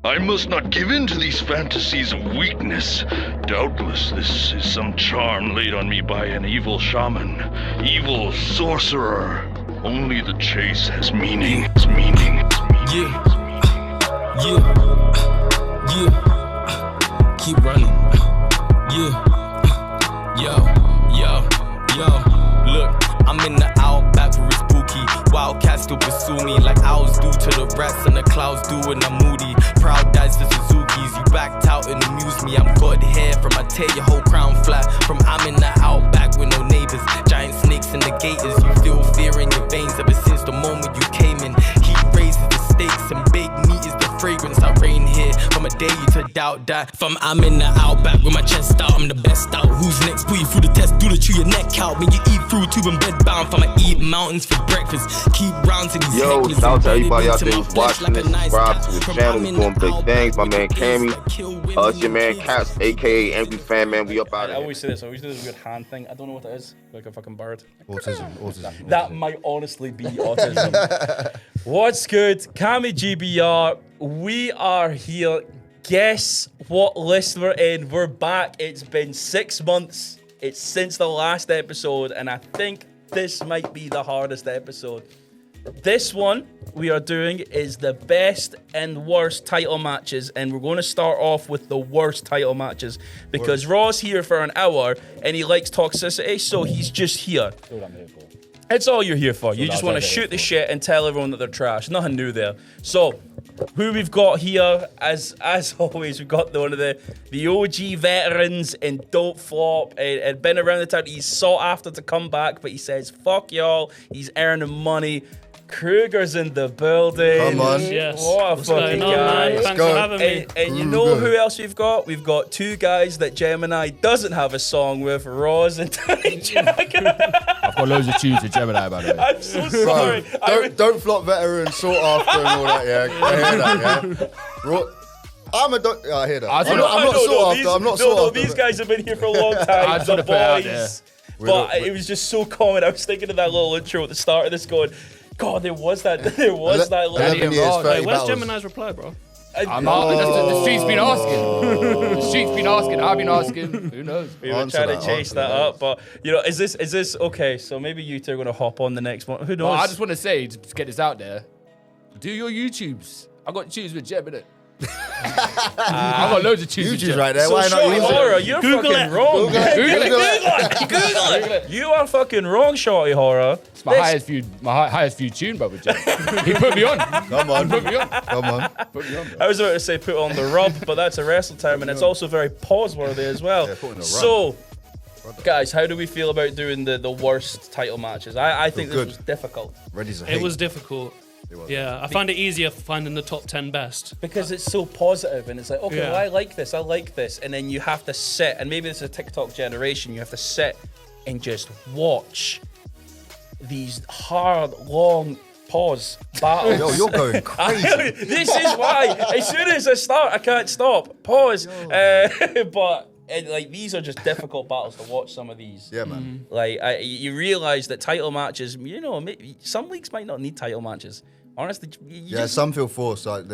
I must not give in to these fantasies of weakness. Doubtless this is some charm laid on me by an evil shaman, evil sorcerer. Only the chase has meaning. It's meaning. Yeah. Keep running. Yo. Look, I'm in the outback where it's spooky. Wildcats still pursue me like owls do to the rats and the clouds do when I'm moody. Proud dads to Suzuki's. You backed out and amuse me. I'm good hair from I tear your whole crown flat. From I'm in the outback with no neighbors. Giant snakes in the gators. You feel fear in your veins ever since the moment you came in. Heat raises the stakes and big meat is the fragrance. I reign here from a day to doubt that. From I'm in the outback with my chest out. I'm the best out. Who's next? Put you through the test. Do the chew your neck out. When you eat through tube and bed bound. From I eat mountains for breakfast. Keep rounds in these Yo, shout out to everybody out there who's watching this. Subscribe to his channel. He's doing big things. My man Cammy. It's your man Cass, aka Angry Fan Man. We up out of here. I always say this. I always do this weird hand thing. I don't know what it is. Like a fucking bird. Autism. That might honestly be autism. What's good? Cammygbr. We are here. Guess what list we're in? We're back. It's been 6 months. It's since the last episode, and I think this might be the hardest episode. This one we are doing is the best and worst title matches, and we're going to start off with the worst title matches because Raw's here for an hour and he likes toxicity, so he's just here. That's what I'm here for. It's all you're here for. You just want to that's shoot the for. shit and tell everyone that they're trash. Nothing new there. So, who we've got here, as always, we've got one of the OG veterans and Don't Flop. And been around the town. He's sought after to come back, but he says, fuck y'all. He's earning money. Kruger's in the building. Come on. Yes. What a What's fucking going on, guy. man? Thanks go. for having me. And you know who else we've got? We've got two guys that Gemini doesn't have a song with, Roz and Tiny Jack. I've got loads of tunes with Gemini, by the way. I'm so sorry. Don't flop veteran, sought after and all that, yeah. I hear that, yeah. I hear that. I'm not sought after. I'm not sought after. These guys have been here for a long time. I just The wanna put it out there. boys. But it was just so common. I was thinking of that little intro at the start of this going, God, there was that little... 11 years, Raw. 30 Wait, where's battles. Gemini's reply, bro? I'm not. The street's been asking. The street's been asking. I've been asking. Who knows? We were Answer trying that, to chase answer that that. up, but is this okay? So maybe you two are gonna hop on the next one. Who knows? Well, I just want to say, just to get this out there, do your YouTubes. I got tunes with Gem in it. I got loads of tunes with YouTube's Gem. right there. So Why not Shorty use Horror, it? you're Google fucking it. wrong. Google it. Google it. You are fucking wrong, Shorty Horror. It's my highest viewed tune, but with Gem. He put me on. Come on. Put me on. Come on. Put me on. I was about to say put on the rub, but that's a wrestle term, and it's also very pause-worthy as well. Yeah, put in the rub. So, guys, how do we feel about doing the worst title matches? I think this good. was difficult. Ready as a It hate. was difficult. Yeah, I find it easier finding the top 10 best. Because it's so positive, and it's like, okay, Yeah. well, I like this, and then you have to sit, and maybe this is a TikTok generation, you have to sit and just watch these hard, long pause battles. Yo, you're going crazy. This is why, as soon as I start, I can't stop. Pause. But like these are just difficult battles to watch. Some of these, Yeah, man. like you realize that title matches, some leagues might not need title matches. Honestly, Yeah, some feel forced. Like,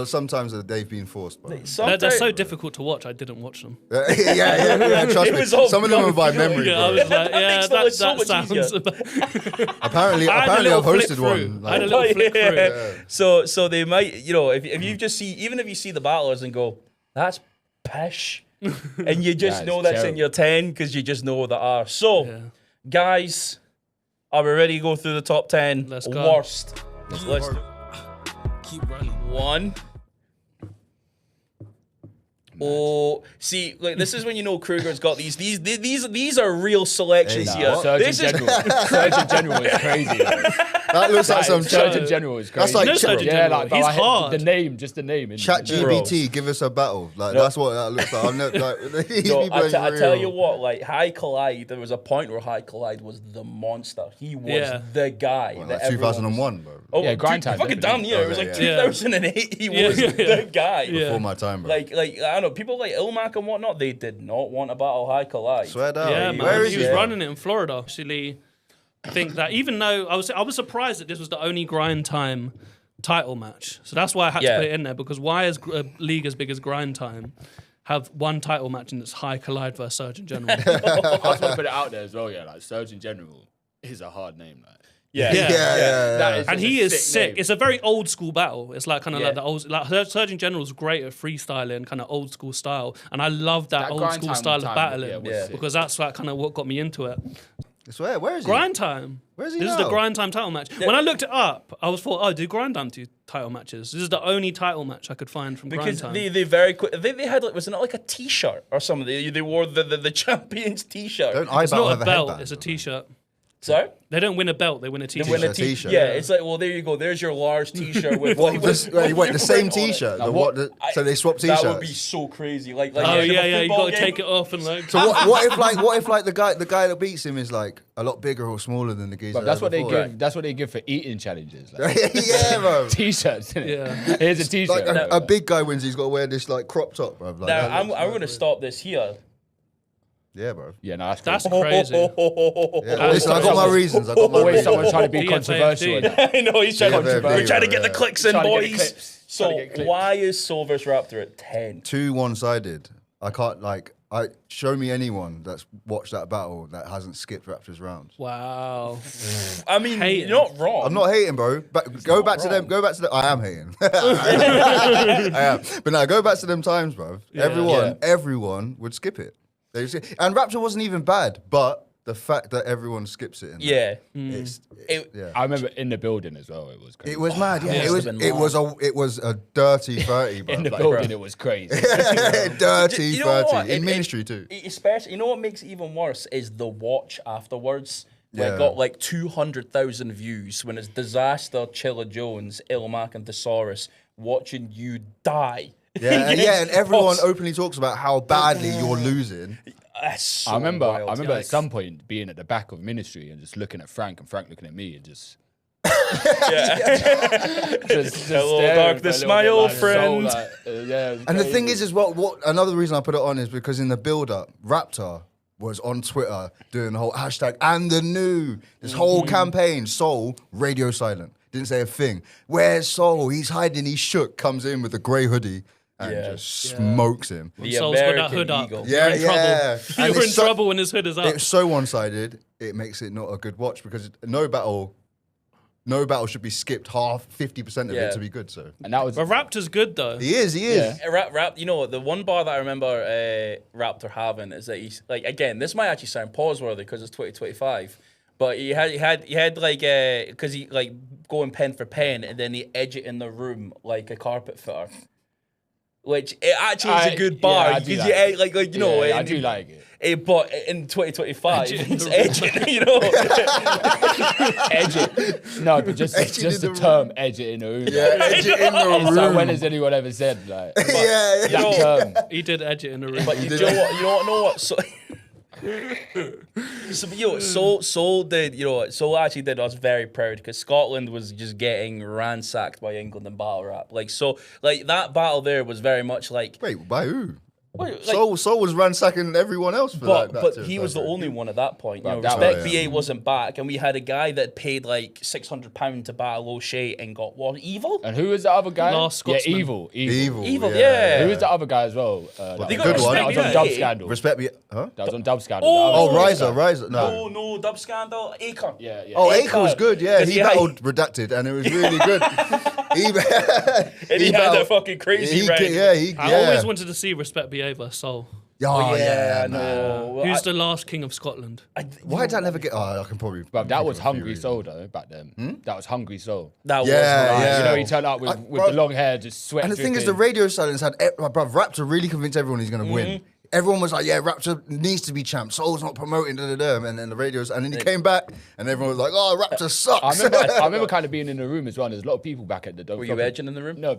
sometimes they've been forced. But They're so difficult to watch, I didn't watch them. yeah, trust It me. was all Some of them are by done. memory. Yeah, I bro. was like, yeah, makes the that list so much sounds... easier. Apparently, I had a I've little flip hosted through. one. I had a Like, little flip through. So they might, if you just see, even if you see the battlers and go, that's pish, and you just Yeah, know it's that's in terrible. your 10 because you just know that are. So, Yeah. guys, are we ready to go through the top 10? Let's go. Worst. Let's do Keep running. one. Oh, see, like this is when you know Kruger's got these. These are real selections Hey, here. what? Surgeon This is General. Surgeon General is crazy. that looks like some Surgeon General is crazy. That's like No Surgeon yeah, General. like He's I hate hard. The name, just the name. Chat Bro. GBT, give us a battle. Like that's what that looks like. I'm not like these No, people ain't I tell real. you what, like High Collide, there was a point where High Collide was the monster. He was Yeah. the guy. What, that like everyone was- 2001, bro. Oh, Yeah, grind time, Fucking damn definitely. near. It was Okay, like yeah. 2008. He Yeah, was yeah. the guy. Yeah. Before my time, bro. Like I don't know, people like Ilmac and whatnot, they did not want to battle High Collide. Swear down. Yeah, man. Where is He was he? running it in Florida. Actually, I think that even though I was surprised that this was the only grind time title match. So that's why I had to put it in there, because why is a league as big as Grind Time have one title match and it's High Collide versus Surgeon General? I just want to put it out there as well, yeah. Like Surgeon General is a hard name, like. Yeah. That is And just he a is sick. name. It's a very old school battle. It's like kind of like the old, like Surgeon General's great at freestyling, kind of old school style, and I love that old Grind school time style of battling was sick. because that's like kind of what got me into it. I swear, where is he? Grind Time. Where's he This is now? the Grind Time title match. When I looked it up, I was thought, do Grind Time do title matches? This is the only title match I could find from Grind Because Time. they very quick. They had like, was it not like a T-shirt or something? They wore the champions T-shirt. Don't I It's battle not have a belt. headband? It's a T-shirt. Sorry. They don't win a belt. They win a They T-shirt. win a T-shirt. Yeah, it's like, well, there you go. There's your large T-shirt with What, like wait, the same print on it. T-shirt? Now The what- what? So they swap T-shirts. That would be so crazy. Like Oh in a yeah. You football got to game. take it off and like. So what if the guy that beats him is like a lot bigger or smaller than the geezer? But that's what they before? give. That's what they give for eating challenges. Like, Yeah, bro. T-shirts. Innit? Yeah. Here's a T-shirt. Like a big guy wins, he's got to wear this like crop top, bro. Like, Now that looks I'm going to stop this here. Yeah, bro. Yeah, no, That's crazy. crazy. Yeah, listen, I got my reasons. I got my Always reasons. someone trying to be DFAFD. controversial. in that. I know he's trying, Controversial, we're trying to get the yeah. clicks in, Trying to get the boys. clips. So Trying to get clips. why is Soul vs Raptor at 10? Too one-sided. I can't show me anyone that's watched that battle that hasn't skipped Raptors rounds. Wow. I mean, Hating. you're not wrong. I'm not hating, bro. But go back to them. Go back to them. I am hating. I am. But no, go back to them times, bro. Everyone would skip it. They would skip- And Rapture wasn't even bad, but the fact that everyone skips it. Yeah. Yeah. I remember in the building as well. It was crazy. It was mad. Yeah, Yeah, it was. it's been It was a dirty 30, bro. in the Like, building. It was crazy. dirty You know 30 what? in ministry too. Especially, you know what makes it even worse is the watch afterwards. Where Yeah. it got like 200,000 views when it's Disaster, Chilla Jones, Ilmac, and Thesaurus watching you die. Yeah, and everyone Boss. openly talks about how badly you're losing. That's so I remember wild. at Yikes. some point being at the back of ministry and just looking at Frank and Frank looking at me and just. just Hello, staring darkness, for a my little old bit, friend. like, yeah, it was And the crazy. thing is, what another reason I put it on is because in the build-up, Raptor was on Twitter doing the whole hashtag and the new this whole campaign. Soul radio silent, didn't say a thing. Where's Soul? He's hiding. He's shook. Comes in with a grey hoodie and Yeah. just smokes him. The Soul's got that American hood up. Eagle. Yeah, You're in yeah. trouble. And You're in it's so- trouble when his hood is up. It's so one-sided. It makes it not a good watch because no battle should be skipped half 50% of Yeah. it to be good. So And that was. But Raptor's good though. he is. Yeah. Rap, you know what? The one bar that I remember Raptor having is that he's like, again, this might actually sound pause-worthy because it's 2025, but he had like because he like going pen for pen and then he edge it in the room like a carpet fitter, which it actually is a good bar yeah, I do because like you it. you know Yeah, I and- do like it. But in 2025, Edge it in it's the room. edging, you know. Edge it. No, but just Edge it just in the the term edge it in the room. yeah, edge it in the It's like, room. when has anyone ever said like yeah, that term? He did edge it in the room. But you know what? So, Soul actually did us very proud because Scotland was just getting ransacked by England in battle rap. Like that battle there was very much like. Wait, by who? Like, Soul was ransacking everyone else for that. but he was the only one at that point. You know, that Respect was- BA wasn't back, and we had a guy that paid like £600 to battle O'Shea and got what evil. And who was the other guy? Last yeah, Scotsman. evil. Evil, yeah. Who was the other guy as well? They got good one. That was on Respect Dub BA. Scandal. Respect me, huh? That was on Dub Scandal. Oh, The other guy. Riser. No. No, Dub Scandal, Akon. Yeah, yeah. Oh, Akon. Akon was good. Yeah, 'Cause he he had- battled Redacted, and it was really good. And he had battled- that fucking crazy he, rank. I always wanted to see Respect BA versus Soul. Oh, yeah, man. no. Well, Who's the last king of Scotland? Why did that never get? Oh, I can probably. But that think was of a few Hungry reasons. Soul though back then. That was Hungry Soul. That Yeah, was yeah. You know, he turned up with bro- the long hair, just sweat. And the thing is, the radio silence had, bruv, Raptor really convinced everyone he's going to win. Everyone was like, yeah, Raptor needs to be champ. Soul's not promoting, and then the radios, and then he came back, and everyone was like, oh, Raptor sucks. I remember kind of being in the room as well. And there's a lot of people back at the Don't Were Flop you It. edging in the room? No.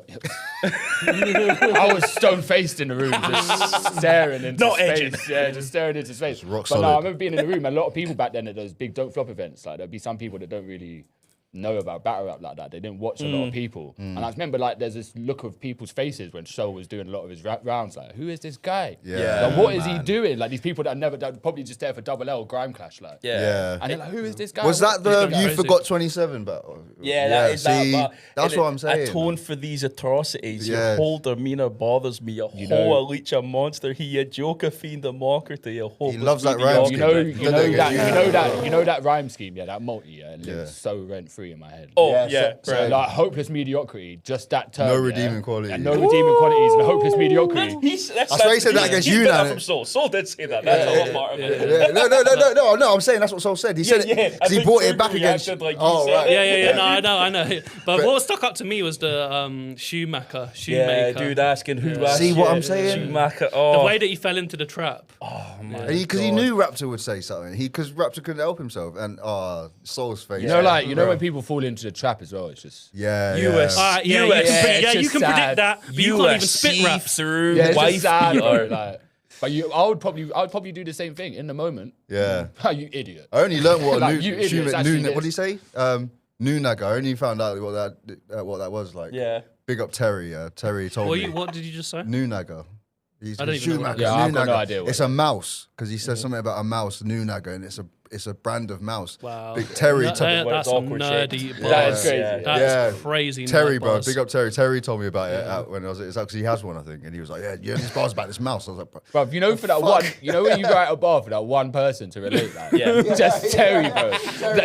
I was stone faced in the room, just staring into Not space. edging. Yeah, just staring into space. rock but no, solid. I remember being in the room. A lot of people back then at those big Don't Flop events. Like there'd be some people that don't really know about battle rap like that. They didn't watch a lot of people. And I remember like there's this look of people's faces when Soul was doing a lot of his rap rounds. Like, who is this guy? Yeah. Like, what is he doing? Like these people that probably just there for Double L Grime Clash. Like, Yeah. and they're like, who is this guy? Was that the gonna You crazy. Forgot 27 battle? Yeah, that is see, that. that's what I'm saying. Atone for these atrocities. Yeah. Your whole demeanour bothers me. A whole leech a monster. He a joker fiend a mocker to you. He loves that rhyme scheme. You know that rhyme scheme, that multi, lives so rent free in my head. Oh yeah, so- right. Like hopeless mediocrity, just that term. No redeeming qualities. And no redeeming qualities and hopeless mediocrity. I swear he said that against you, got now. that from Soul. Soul did say that. That's a lot part of it. Yeah, no. I'm saying that's what Soul said. He said it. I 'cause he think brought Kruger it back against. reacted like you Oh said right. it. Yeah. No, I know. But what stuck up to me was the shoemaker. Yeah, dude asking who asked See what you? I'm saying? Schumacher. The Oh, way that he fell into the trap. Because he knew Raptor would say something. Because Raptor couldn't help himself. And Soul's face. You know, when people fall into the trap as well, it's just Yeah. US. Yeah. Yeah, you can predict that, but you can't even spit rap. through it's just wife sad, beater. bro, like, but I would probably do the same thing in the moment. Yeah. You idiot. I only learned what Like, you idiots actually what did he say? Noonaga. I only found out what that was like. Yeah. Big up Terry. Terry told me. What did you just say? Noonaga. He's I don't even know what Schumacher. that is. Yeah, I've got no Noonaga. idea what It's it a mouse because he said something about a mouse, Noonaga, and it's a brand of mouse. Wow. Big Terry. That's it's some awkward nerdy. shit. bars. That is crazy. That's crazy. Terry, nerd bro, bars. big up Terry. Terry told me about it when I was. It's actually he has one, I think, and he was like, "Yeah, you know these bars about this mouse." I was like, Bro, for that one, when you go out a bar for that one person to relate, like, Yeah. just Terry, bro.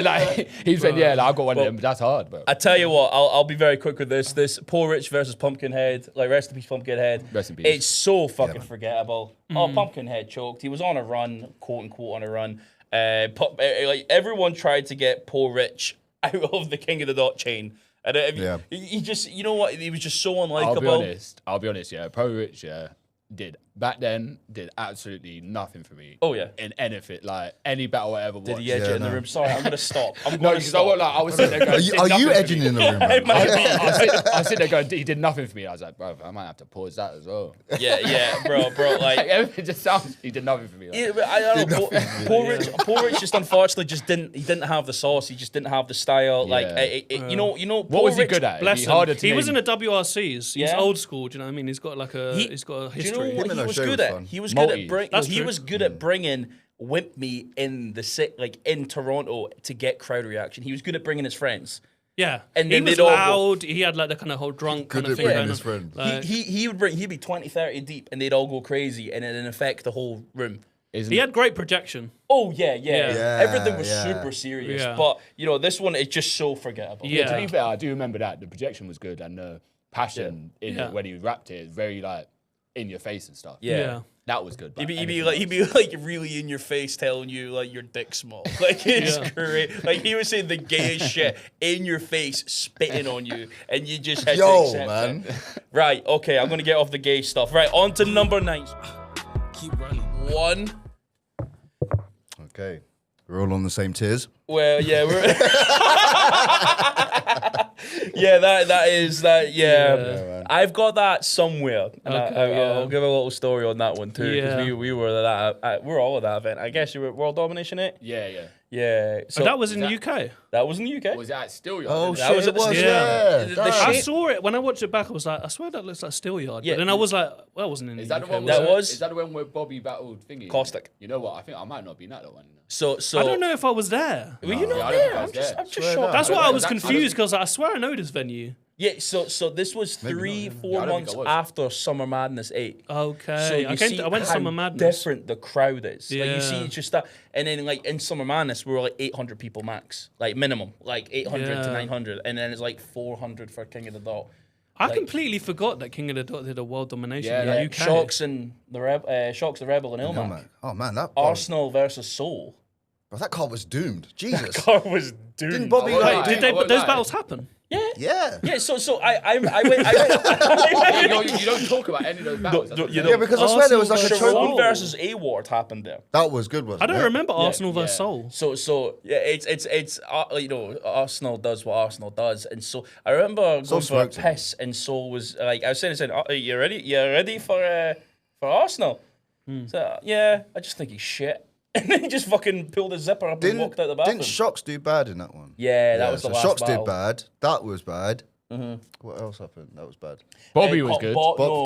Like, he said, I got one of them, but that's hard, bro. I tell you what, I'll be very quick with this. This Poor Rich versus Pumpkinhead, like rest in peace, Pumpkinhead. Rest in peace. It's so fucking forgettable. Oh, Pumpkinhead choked. He was on a run, quote unquote, on a run. Like everyone tried to get Poor Rich out of the King of the Dot chain. And he just, you know what? He was just so unlikable. I'll be honest, yeah. Pro Rich, did absolutely nothing for me. Oh, yeah. In anything, like any battle I ever watched. Did he edge it in the room? Sorry, I'm gonna stop. I'm No, gonna because stop. I was sitting there going, "Are you edging in the room?" Man? I was sitting there going, he did nothing for me. I was like, bro, I might have to pause that as well. Yeah, bro, Like, like. everything just sounds, he did nothing for me. Like. Yeah, but I don't know. Poor Rich just unfortunately just didn't have the sauce. He just didn't have the style. Like you know. What was he good at? Bless It'd be harder him. to He was name. in the WRCs. He's Yeah. old school. Do you know what I mean? He's got like he's got a Do you history. know what Him he and was O'Shea good was at? fun. He was Multi. good at bringing. That's He true. was good at bringing Wimp Me in in Toronto to get crowd reaction. He was good at bringing his friends. Yeah, And he then was they'd all go- loud. He had like the kind of whole drunk Good kind of at thing bringing going his on. friends. Like, He'd be 20, 30 deep, and they'd all go crazy, and it'd affect the whole room. he had great projection. Oh yeah. Yeah, Everything was yeah. super serious, Yeah. but this one is just so forgettable. Yeah. To be fair, I do remember that the projection was good and the passion in Yeah. it when he rapped it is very like in your face and stuff. Yeah. That was good. but He'd be anything like really in your face telling you like your dick's small. Like it's great. Like he was saying the gayest shit in your face, spitting on you, and you just had to Yo, accept man. it. Right, okay, I'm gonna get off the gay stuff. Right, on to number 9. Keep running. 1. Okay, we're all on the same tiers. Well, yeah, we're yeah, that is that. Yeah, I've got that somewhere. And I'll give a little story on that one too, because Yeah. we were that. We're all at that event. I guess you were World Domination it. Yeah. Yeah. So That was in the UK. that was in the UK. Was that still your? Oh That shit, was it at the was. studio. Yeah. The Damn. I shit- saw it when I watched it back. I was like, I swear that looks like Steelyard. Yeah. But then I was like, well, it wasn't in Is the that the UK. one? That was- Is that the one where Bobby battled thingy? Caustic. You know what? I think I might not be at that one. So I don't know if I was there. Were you Yeah, I not don't there? think I I'm was just there. shocked. That's why I was I don't- confused because I swear I know this venue. Yeah. So this was 3-4 I don't think months I was. after Summer Madness 8. Okay, So you I see went to how Summer Madness. different the crowd is. Like you see Yeah. it's just that, and then like in Summer Madness we were like 800 people max, like minimum, like 800 to Yeah. 900, and then it's like 400 for King of the Dot. I completely forgot that King of the Dot did a world domination Yeah, in the yeah. UK. Shocks and the Shocks the Rebel and Ilmac. Oh man, that Arsenal versus Soul. bro, that card was doomed. Jesus. Car was doomed. Didn't Bobby I won't like? lie. Did they, I won't those lie. battles happen? Yeah. Yeah. So I went. You don't talk about any of those battles. That's what you I'm know, Yeah, because I swear there was like a Arsenal choke. versus Sharon versus A-Ward happened there. That was good, wasn't I don't it? remember Arsenal versus yeah. Soul. So yeah, it's Arsenal does what Arsenal does, and so I remember going for a smoked him. piss, and Soul was like, I was saying, "Oh, you ready? You ready for Arsenal?" So yeah, I just think he's shit. And then he just fucking pulled his zipper up and walked out the bathroom. Didn't Shocks do bad in that one? Yeah, that was the last Shocks battle. did bad. That was bad. What else happened? That was bad. Bobby was good.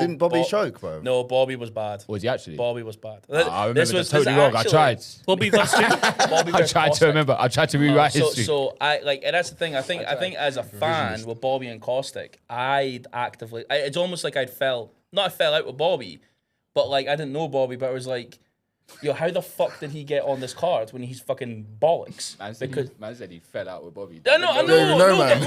Didn't Bobby choke, bro? No, Bobby was bad. Was he actually? Bobby was bad. I remember this totally wrong. I tried. Bobby versus Bobby I tried to remember. I tried to rewrite history. So I like, and that's the thing. I think as a fan with Bobby and Caustic, it's almost like I fell out with Bobby, but like I didn't know Bobby, but I was like, yo, how the fuck did he get on this card when he's fucking bollocks? Man said he fell out with Bobby. I know, man.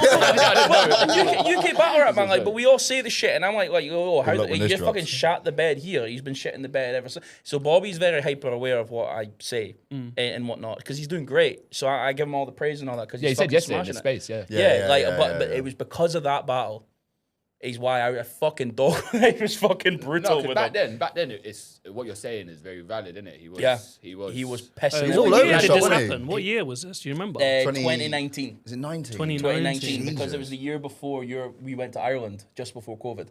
UK battle rap, man. Like, but we all say the shit, and I'm like, oh, how luck when he this just drops. fucking shat the bed here. He's been shitting the bed ever since. So Bobby's very hyper aware of what I say and whatnot because he's doing great. So I give him all the praise and all that because Yeah, he he's said fucking yesterday in smashing the it. space. Yeah, but it was because of that battle. Is why I fucking dog. It was fucking brutal with back him. then, it's what you're saying is very valid, isn't it? He was pissing. He's all what over year the did shop, this wasn't he? happen? What year was this? Do you remember? 2019. Is it 19? 2019 because Jesus. it was the year before we went to Ireland, just before COVID.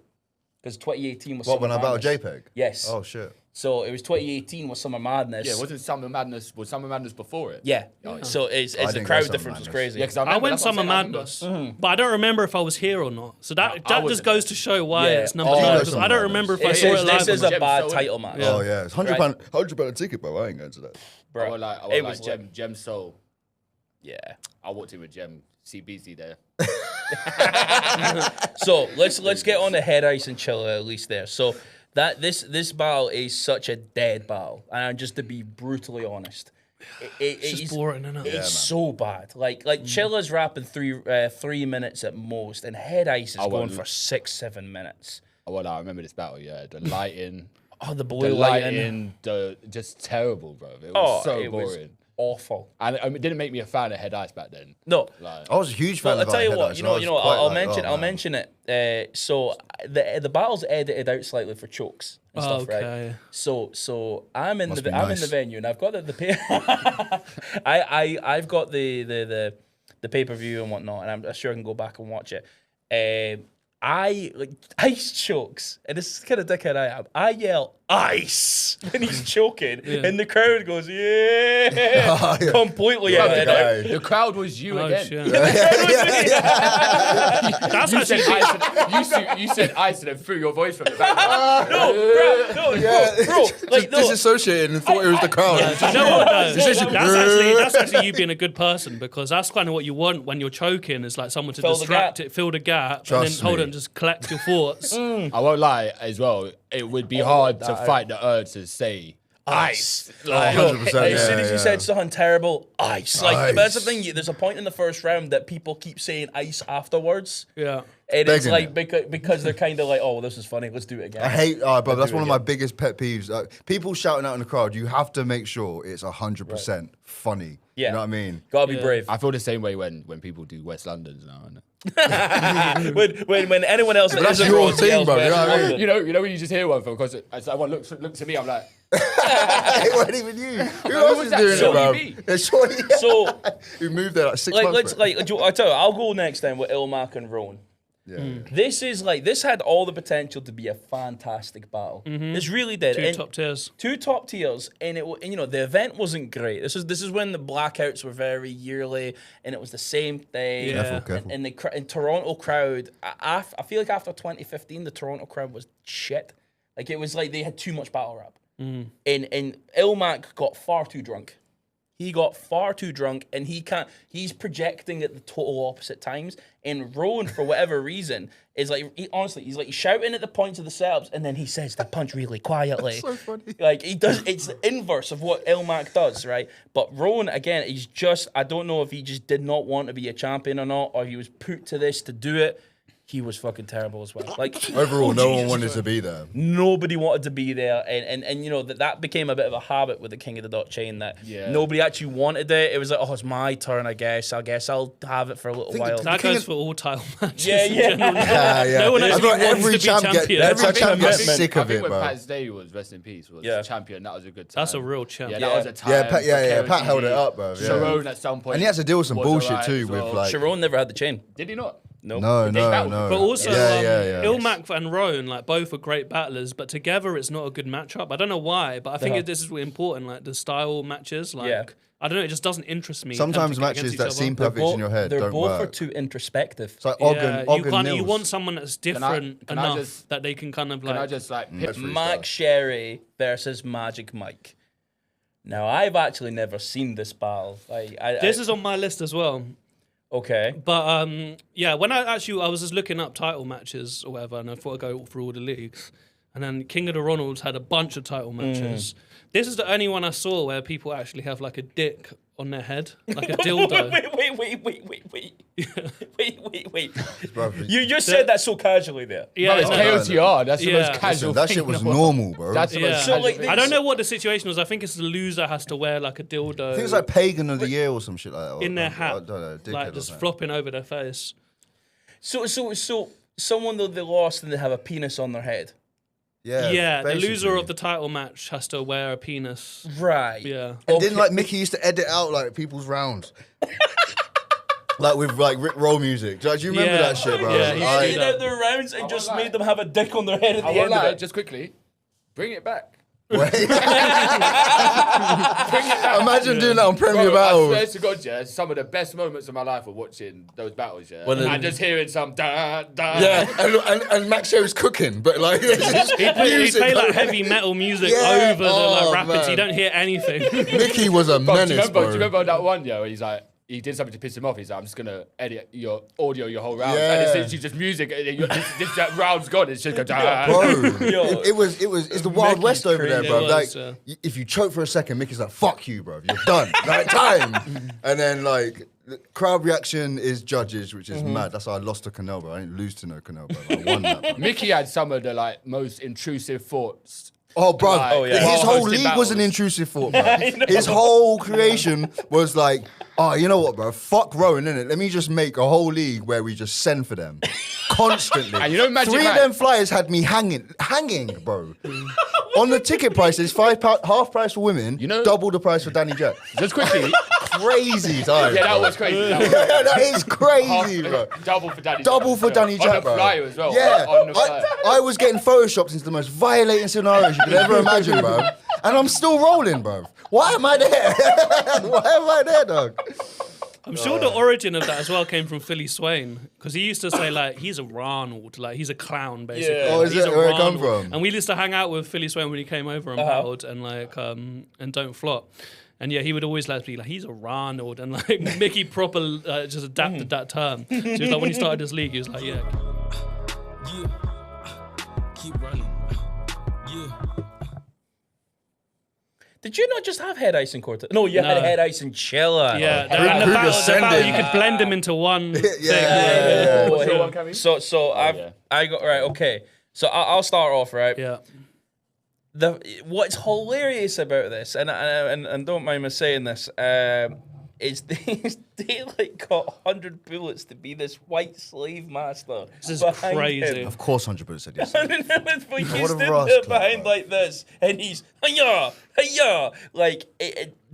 Because 2018 was What, Summer when I battled Madness. JPEG? Yes. Oh, shit. So it was 2018 was Summer Madness. Yeah, was Summer Madness before it? Yeah. So it's I the didn't go crowd Summer difference was Madness. crazy. Yeah, because I went Summer Madness, but I don't remember if I was here or not. So that just wasn't. goes to show why Yeah. it's number Oh, 9. no, Because Summer I don't Madness. remember if I This saw it is, live. this is or a not. bad so title match. Oh, yeah. It's £100 ticket, bro. I ain't going to that. Bro. I would like It was Gem Soul. Yeah. I walked in with Gem CBC there. So let's get on the head ice and chill at least there. So that this battle is such a dead battle, and just to be brutally honest, It's just boring, isn't it? it's so bad. Like Chilla's rapping 3 minutes at most, and head ice is going for 6-7 minutes. Oh, well, I remember this battle. Yeah, the lighting, Oh, the the blue lighting. lighting, just terrible, bro. It was so it boring. was awful. And it didn't make me a fan of Head Ice back then. No. Like, I was a huge fan Well, I'll of tell you Head what, Ice, you and I know, was I'll quite like, I'll man. mention it. So the battle's edited out slightly for chokes and stuff, Okay. right? So I'm in Must the be I'm in nice. the venue and I've got the pay. I've got the pay-per-view and whatnot, and I'm sure I can go back and watch it. I like ice chokes, and this is kind of dickhead I am. I yell ice when he's choking, and the crowd goes yeah, completely bro, out of it. the crowd was you Oh, again. shit. That's You actually said ice. You said ice and then threw your voice from the back. No, bro, like no. Disassociated and thought it was the crowd. Do you know what though? This is- That's actually you being a good person, because that's kind of what you want when you're choking, is like someone to Fill the distract gap. it, fill the gap, Trust and then hold me. it and just collect your thoughts. I won't lie as well. It would be hard to fight the urge to say ice. Like, 100%, As soon as yeah. you said something terrible, ice. Like, Ice. but that's the thing. There's a point in the first round that people keep saying ice afterwards, Yeah. and it's Begging like because they're kind of like, oh, this is funny. Let's do it again. I hate, bro. That's one of my biggest pet peeves. People shouting out in the crowd. You have to make sure it's 100% funny. Yeah. You know what I mean? Gotta be brave. I feel the same way when people do West Londons now. Innit? when anyone else that's isn't your Royal team, yells bro, you West know what I mean? London. You know when you just hear one from, because someone looks at me, I'm like, It wasn't even you. Who else was is that? doing it, Shorty bro? B. It's Shorty. So Who moved there like 6 like months. let's I tell you, I'll go next then with Ilmac and Rowan. Yeah. This had all the potential to be a fantastic battle. This really did. Two And- top tiers. Two top tiers, and the event wasn't great. This is when the blackouts were very yearly, and it was the same thing. Yeah. Careful. And the Toronto crowd, I feel like after 2015, the Toronto crowd was shit. Like it was like they had too much battle rap, and Ilmac got far too drunk. He got far too drunk, and he's projecting at the total opposite times. And Rowan, for whatever reason, is like, he's like shouting at the points of the setups, and then he says the punch really quietly. So funny. Like he does, it's the inverse of what Ilmac does, right? But Rowan, again, I don't know if he just did not want to be a champion or not, or he was put to this to do it. He was fucking terrible as well. Like Overall, no one Jesus wanted Christ. to be there. Nobody wanted to be there, and that became a bit of a habit with the King of the Dot chain that nobody actually wanted it. It was like, oh, it's my turn, I guess I'll have it for a little while. That King goes of- for all title matches. Yeah, in yeah. general. Yeah. No one I actually thought wants every to be champ champion. every champ gets commitment. sick I of think it, when bro. Pat's Day was, rest in peace, was Yeah. champion, that was a good time. That's a real champ. Yeah, Yeah. that was a time. Yeah, Pat- yeah, for Pat KOTD. held it up, bro, yeah. Sharon at some point. And he had to deal with some was bullshit alright too as with well. like. Sharon never had the chain. Did he not? Nope. No. But also, yeah. Ilmac and Rowan, like both are great battlers, but together it's not a good matchup. I don't know why, but I think this is really important. Like the style matches, like I don't know, it just doesn't interest me. Sometimes matches that seem perfect in your head don't work. They're both too introspective. It's like Ogden you Nils. want someone that's different enough that they can kind of like. Can I just like pick Mac Sherry versus Magic Mike. Now, I've actually never seen this battle. This is on my list as well. Okay. But when I was just looking up title matches or whatever, and I thought I'd go through all the leagues. And then King of the Ronalds had a bunch of title matches. This is the only one I saw where people actually have like a dick on their head, like a dildo. Wait. You just said that so casually there. Yeah, it's KOTR. That's the most casual. That shit was normal, bro. That's the most casual. I don't know what the situation was. I think it's the loser has to wear like a dildo. I think it's like Pagan of the Year or some shit like that. In their hat, I don't know, like just flopping over their face. So someone though they lost and they have a penis on their head. Yeah, the loser of the title match has to wear a penis. Right. Yeah. And then like Mickey used to edit out like people's rounds. Like with like Rick Roll music. Do you remember that shit, bro? Yeah, He edit out their rounds and just made them have a dick on their head at the end of it. Just quickly, bring it back. Imagine doing that on Premier Battles. I swear to God, yeah, some of the best moments of my life were watching those battles, yeah. And just hearing some da da. Yeah, and Max Sherry's cooking, but like he play like heavy metal music over the like rapids. You don't hear anything. Mickey was a menace, bro. Do you remember that one, yeah, where he's like, he did something to piss him off. He's like, I'm just gonna edit your audio, your whole round, and it's literally just music. This round's gone. It's just bro. It's the Wild West over there, bro. Like, if you choke for a second, Mickey's like, "Fuck you, bro. You're done." Like time, and then like the crowd reaction is judges, which is mad. That's how I lost to Canelo, bro. I didn't lose to no Canelo, bro. I won that. Bro. Mickey had some of the like most intrusive thoughts. Oh, bro, his whole league was an intrusive thought, bro. His whole creation was like, oh, you know what, bro? Fuck Rowan, innit? Let me just make a whole league where we just send for them. Constantly. And you know Magic Three of them flyers had me hanging, bro. On the ticket prices, half price for women, double the price for Danny Jack. Just quickly. Crazy time. Yeah, that was crazy. That is crazy, bro. Double for Danny Jack. Double for Danny Jack, bro. On the flyer as well. Yeah. On the flyer. I was getting photoshopped into the most violating scenarios you could ever imagine, bro. And I'm still rolling, bro. Why am I there? Why am I there, dog? I'm sure the origin of that as well came from Philly Swain, because he used to say like he's a Ronald, like he's a clown basically. Yeah. Oh, is he's that where it come from? And we used to hang out with Philly Swain when he came over and battled and like and Don't Flop. And yeah, he would always like be like, he's a Ronald, and like Mickey proper just adapted that term. So he was like, when he started this league, he was like, yeah, keep running. Did you not just have head ice and Cortez? No, you had head ice and Chilla. Yeah, and the battle, you could blend them into one thing. Yeah. What's your one, Cammy? So I got right. Okay, so I'll start off right. Yeah. What's hilarious about this, and don't mind me saying this, is they like got 100 bullets to be this white slave master. This is crazy. Of course, 100% said yes. But he What a stood rascal, there behind bro. like this, and he's hiya. Like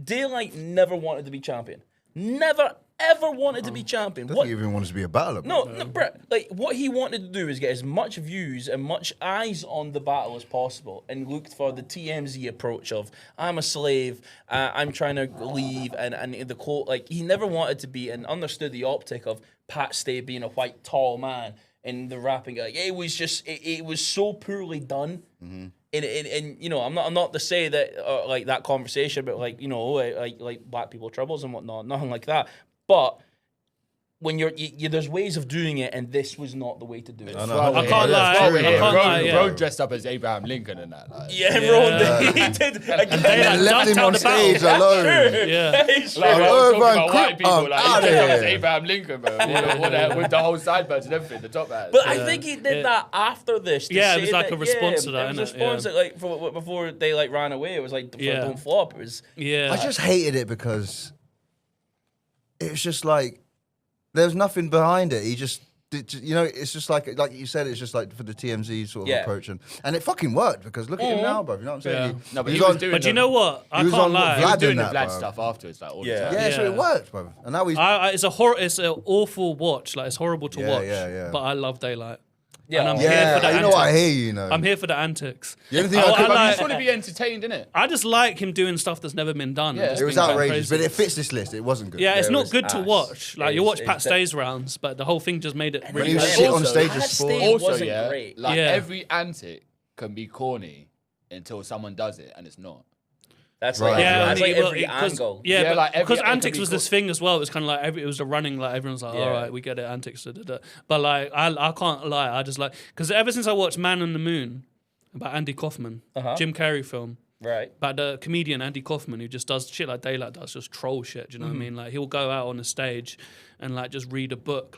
Daylight never wanted to be champion. Never ever wanted to be champion. I don't think he even wanted to be a battler. Bro. No, Brett. Like what he wanted to do is get as much views and much eyes on the battle as possible, and looked for the TMZ approach of I'm a slave, I'm trying to leave, and the quote like he never wanted to be and understood the optic of Pat Stay being a white tall man and the rapping. Like it was just it was so poorly done. Mm-hmm. And you know I'm not to say that like that conversation, but like you know like black people troubles and whatnot, nothing like that. But when there's ways of doing it, and this was not the way to do it. I can't lie. Bro dressed up as Abraham Lincoln and that. Like. Yeah, Ron, he did. And left him on stage alone. Yeah. About white people, like he dressed up as Abraham Lincoln, bro, with the whole sideburns and everything, the top hat. But I think he did that after this. Yeah, it was like a response to that. It was a response that, like before they like ran away. It was like Don't Flop. It was. Yeah. I just hated it because it was just like there's nothing behind it. He just You know, it's just like you said, it's just like for the TMZ sort of Yeah. approach, and it fucking worked because look at him now, bro. You know what I'm saying? Yeah. No, but He he was on- doing But you know what? I was can't on lie. he was Vlad doing in the that, Vlad bro. stuff afterwards, like all Yeah. the time. Yeah, so Yeah. it worked, bro. And now he's It's an awful watch. Like it's horrible to Yeah, watch. yeah. But I love Daylight. Yeah. And I'm here for yeah. the You know antics. what? I hear you know. I'm here for the antics. The only thing I- I I could- But you like- just want to be entertained, innit? I just like him doing stuff that's never been done. and Yeah. just it was being going outrageous, crazy. but it fits this list. It wasn't good. Yeah, it's it not was good to ass. watch. Like It you was- watch Pat Stay's rounds, but the whole thing just made it When really he was bad. shit on Also, stage Pat as sport. Stay- Also, wasn't yeah, great. like Yeah. every antic can be corny until someone does it and it's not. That's Right. like, Yeah, that's like every because angle. yeah, Yeah, but like every because angle can antics be was this thing as well. It was kind of like it was a running like everyone's like, Yeah. all right, we get it, antics. Da, da, da. But like I can't lie, I just like because ever since I watched Man on the Moon about Andy Kaufman, Jim Carrey film. Right. But the comedian Andy Kaufman, who just does shit like Daylight does, just troll shit. Do you know what I mean? Like he'll go out on a stage and like just read a book,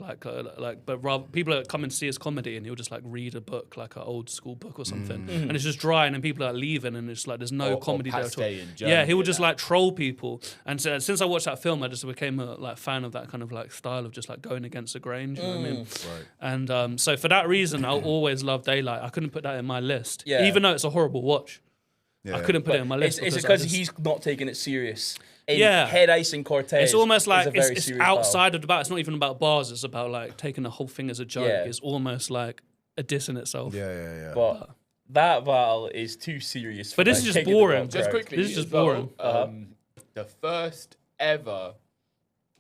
but rather people are coming to see his comedy, and he'll just like read a book, like an old school book or something, and it's just dry, and then people are leaving, and it's like there's no comedy Pat there at all. Stay in Yeah, he will Germany just and like troll people, and so, since I watched that film, I just became a like fan of that kind of like style of just like going against the grain. Do you know what I mean? Right. And so for that reason, I'll always love Daylight. I couldn't put that in my list, Yeah. even though it's a horrible watch. Yeah. I couldn't put it in my list. Is it I because just- he's not taking it serious? In Yeah. Head Ice and Cortez. It's almost like is a very it's serious battle. outside of the battle. It's not even about bars. It's about like taking the whole thing as a joke. Yeah. It's almost like a diss in itself. Yeah. But that battle is too serious. But for, this like, is just taking the boring. crowd. Just quickly, This is just as well, boring. The first ever,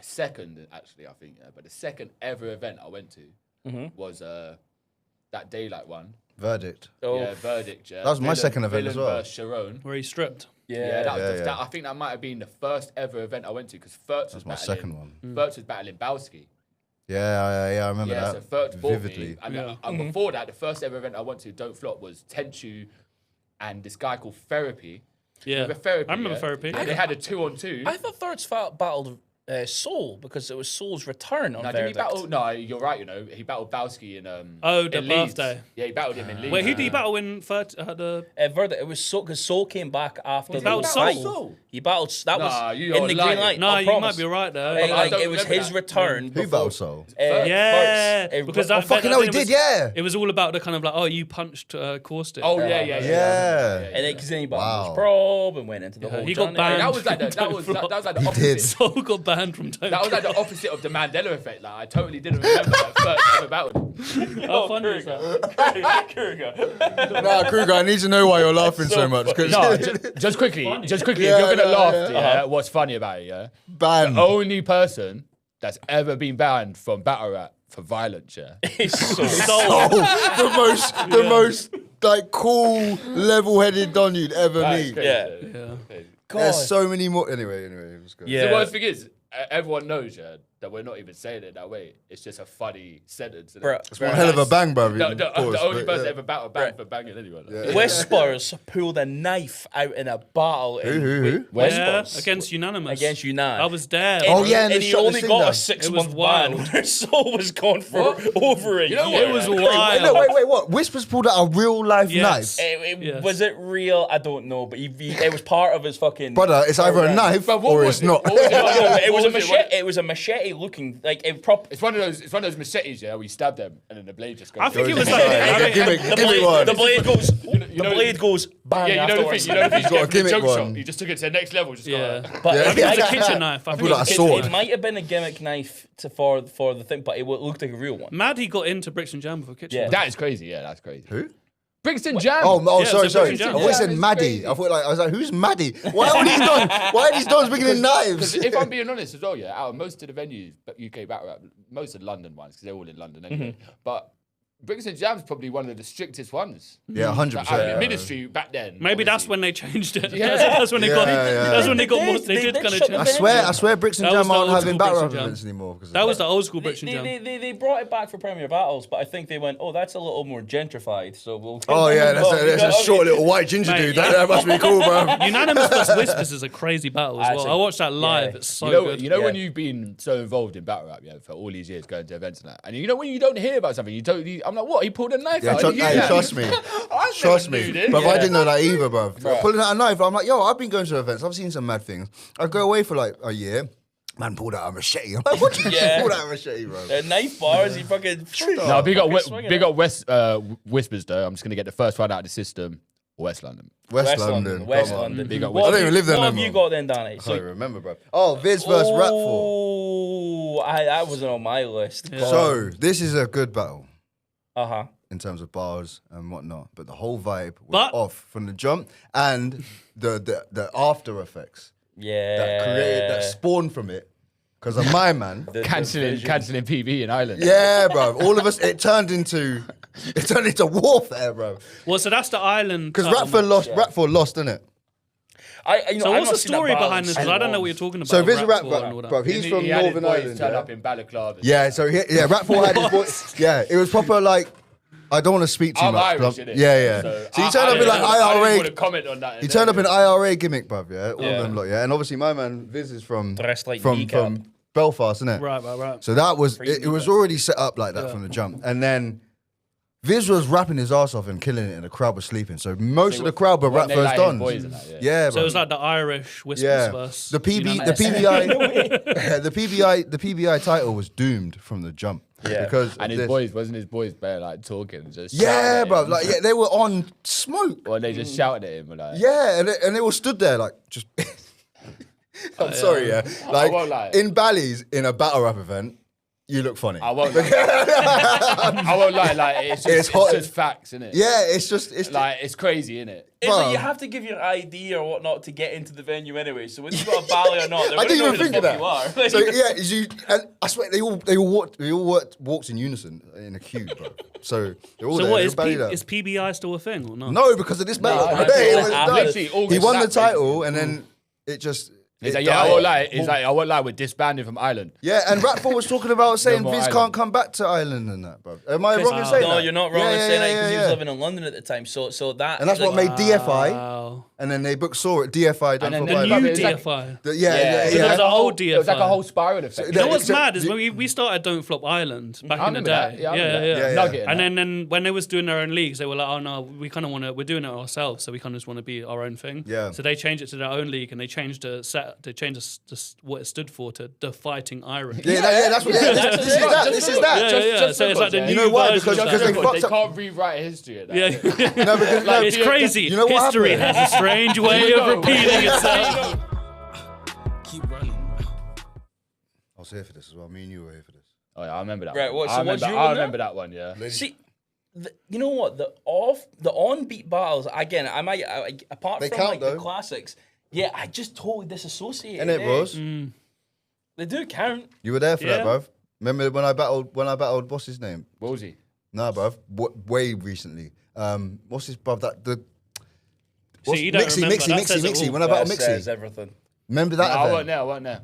second actually, I think, but the second ever event I went to was that Daylight one. Verdict. Oh, Yeah, Verdict. Yeah. That was my second event as Villain well. versus Sharon. Where he's stripped. Yeah, that was Yeah, the, yeah. That, I think that might have been the first ever event I went to because Fertz was my battling. second one. Fertz was battling Bowski. Yeah, I remember Yeah, that so Fertz bought vividly. me. And, Yeah. and before that, the first ever event I went to, Don't Flop, was Tenchu and this guy called Therapy. Yeah. Remember Therapy? I remember yeah? Therapy. They had a 2-on-2. I thought Thirds battled Soul because it was Soul's return on Now, did he Verdict. battle? No, you're right. You know, he battled Bowski in Oh, the in Leeds. birthday. Yeah, he battled him in Leeds. Wait, who did he battle in third? The Verdict. It was Soul because Soul came back after He the battled fight. Soul? He battled. That Nah, was you in are the lying. green light. no, I you promise. might be right there. Like, I don't it was remember his that. return. Who before- battled Soul? Yeah, First, because Oh, fucking hell, he it did, was- yeah. It was all about the kind of like, oh, you punched Caustic. Oh yeah. Yeah. And then because then he battled Wow. his probe and went into the Yeah, whole. he got journey. banned. That was like the, that was like the opposite. did. Soul got banned from Tokyo. That was like the opposite of the Mandela effect. Like I totally didn't remember that first ever battle. How funny is that? Nah, Kruger, I need to know why you're laughing so much. 'Cause No, just quickly, Yeah, if you're gonna no, laugh, yeah. what's funny about it? Yeah, ban. only person that's ever been banned from battle rap for violence. Yeah, It's so the most like cool, level-headed don you'd ever meet. yeah. There's so many more. Anyway, let's go. Yeah. The worst thing is, everyone knows, that we're not even saying it that way. It's just a funny sentence. innit? Bruh. It's one hell of a bang, bro. The only person ever battled banned for banging anyone. Like. Whispers pulled a knife out in a battle. Who? Yeah, Whispers against Unanimous. Against Unan. I was there. Oh, yeah, and and they he shot the only thing got down. a 6-month was ban. wild. Their soul was gone for over a year. know what? It was Wait, wild. no, wait, what? Whispers pulled out a real life Yes. knife. Yes. Was it real? I don't know, but it was part of his fucking. Brother, it's either a knife But what or was it's it? not. What was it? No, it was a What was it? machete. It was a machete looking like it It's one of those machetes, yeah, where you stab them and then the blade just goes. I think it was Yeah, like yeah, give me one. The blade goes. you The know- blade goes bang Yeah, you know the afterwards. thing. You know the thing. got a You get gimmick joke one. shot. You just took it to the next level. Just Yeah. But Yeah. I think it was a kitchen knife. I I think put out a it was sword. it might have been a gimmick knife for the thing, but it looked like a real one. Maddie got into Bricks and Jam for kitchen. Yeah. knife. That is crazy. Yeah, that's crazy. Who? Brixton Jam. Oh, Yeah, sorry. it's a I British jam. thought you said Yeah, it's Maddie. crazy. I was like, who's Maddie? Why are these dons? Why are these dons bringing in knives? If I'm being honest as well, yeah, out of most of the venues, but UK battle rap, most of the London ones, because they're all in London anyway. But Brixton Jam's probably one of the strictest ones. Yeah, 100%. Like, Ministry back then. Maybe that's obviously. when they changed it. Yeah. That's when they got. Yeah. That's when they got more. They They did did kind of shut change. the I swear, Bricks and That was Jam the aren't old having school battle Bricks rap and Jam. events anymore. because of That was the that. old school Bricks and Jam. They brought it back for Premier Battles, but I think they went, oh, that's a little more gentrified, so we'll. Oh yeah, that's a short little white ginger Mate, dude. That must be cool, bro. Unanimous vs Whispers is a crazy battle as That's well. a- I watched that live. yeah. It's so good. You know when Yeah. you've been so involved in battle rap, yeah, for all these years going to events and that, and you know when you don't hear about something, I'm like, what? He pulled a knife Yeah, out. trust me. I Trust me. But I didn't know that either, bro. Right. Pulling out a knife, I'm like, yo, I've been going to events. I've seen some mad things. I go away for like a year. Man pulled out a machete. I'm like, what do you Yeah. pulled out a machete, bro? Knife bars, he fucking. No, big up, swinging big it. up West Whispers though. I'm just gonna get the first one out of the system. West London. West London. West come on. London. Big up What West I don't have even live there What no have you more. got then, Danny? I can't remember, bro. Oh, Viz versus Ratful. That wasn't on my list. So this is a good battle Uh-huh. in terms of bars and whatnot, but the whole vibe was But- off from the jump, and the after effects Yeah. that created that spawned from it because of my man. Cancelling PB in Ireland. Yeah, bro. All of us. It turned into warfare, bro. Well, so that's the island. Because title Ratford match. lost. Ratford lost, didn't it? So what's the story behind this? Because I don't know what you're talking about. So Viz Ratford and all that. bro, he's from He had his Northern boys Ireland. turn Yeah, up in balaclavas. yeah. So Ratford had his boy. Yeah, it was proper like. I don't want to speak too I'm much. Irish, but innit? yeah. So he turned up in like I didn't IRA. want to comment on that. He turned up in IRA gimmick, bruv. Yeah, all Yeah. of them lot. Yeah, and obviously my man Viz is from Dressed like from kneecap. Belfast, isn't it? Right. So that was Crazy it was already set up like that from the jump, and then Viz was rapping his ass off and killing it, and the crowd was sleeping. So most of the crowd were rap they first like his dons. boys and that, yeah. Yeah, So bro. it was like the Irish Whispers yeah. verse. The PBI title was doomed from the jump. Yeah. Because And of his this. boys, wasn't his boys bare like talking, just Yeah, shouting at bro. him? Like they were on smoke. Or they just shouted at him, like, Yeah, and they all stood there like just. I'm sorry, yeah. Like won't lie. in Bally's in a battle rap event, you look funny. I won't. I won't lie. Like it's hot. just facts, innit? Yeah, it's Like it's crazy, innit? It's like Bro. you have to give your ID or whatnot to get into the venue anyway. So whether you've got a bally or not, they're I going to didn't know even who think the of fuck that. you are. So yeah, and I swear they all walked in unison in a queue, bro. So they're all So there. what they're is bellied up. is PBI still a thing or not? No, because of this battle. no, It no, was no, done. literally all He won the slapped, title, and then it just. He's it like, yeah, I died. won't lie. He's like, I won't lie. We're disbanding from Ireland. Yeah, and Ratford was talking about saying more Viz Ireland. can't come back to Ireland and that, bro. Am I wrong in saying No, that? you're not wrong Yeah, in yeah, saying that yeah, because he yeah, was yeah. living in London at the time. So that And that's what like, made DFI, Wow. and then they booked Saw at DFI. Done And for then The Ireland. new It's like- DFI. Yeah. Because there was an old DFI. It was like a whole spiral effect. You know what's Except- mad is when we started Don't Flop Island back I in the remember day. that. Yeah, I remember that. Yeah. Nugget. And then when they was doing their own leagues, they were like, "Oh no, we kind of want to. We're doing it ourselves, so we kind of just want to be our own thing." Yeah. So they changed it to their own league, and they changed the set. They changed what it stood for to the Fighting Irish. That's what. Yeah, this is that. This is that. Yeah. So it's like the You new know why? version Because of they that. fucked they up. can't rewrite history at that. Yeah. No, because Like, it's the- crazy. you know what History happened? has a strange way of repeating itself. Keep running. I was here for this as well. Me and you were here for this. Oh yeah, I remember that. Right, one. what- so what's your I one remember now? that one. Yeah. See, you know what? The on-beat battles again. Apart They from count, like though. the classics. Yeah, I just totally disassociated. Innit, bros? They do count. You were there for that, Yeah. bruv. Remember when I battled what's his name? What was he? Nah, bruv. Way recently. What's his bruv? See, you don't remember. That says it Mixie. all. When I battled That says Mixie. everything. Remember that I event? wasn't there.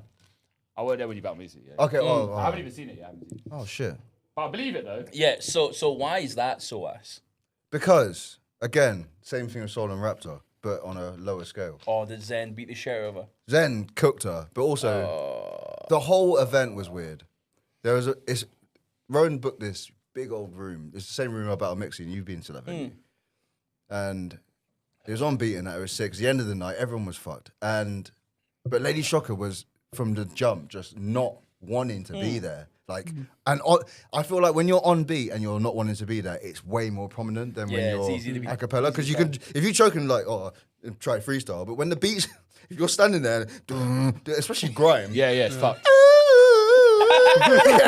I wasn't there when you battled me. Yeah. Okay. Oh, I haven't even seen it yet. oh shit. But I believe it though. Yeah. So why is that so ass? Because again, same thing with Soul and Raptor, but on a lower scale. Oh, did Zen beat the shit out of her? Zen cooked her, but also the whole event was weird. Rowan booked this big old room. It's the same room I battled Mixie, and you've been to that venue. And it was on beating at 06. The end of the night, everyone was fucked. But Lady Shocker was from the jump just not wanting to be there. Like, I feel like when you're on beat and you're not wanting to be there, it's way more prominent than when Yeah, you're it's easy to be- a cappella. Because you could, if you're choking like, try freestyle. But when the beats, if you're standing there, especially grime, Yeah, it's fucked.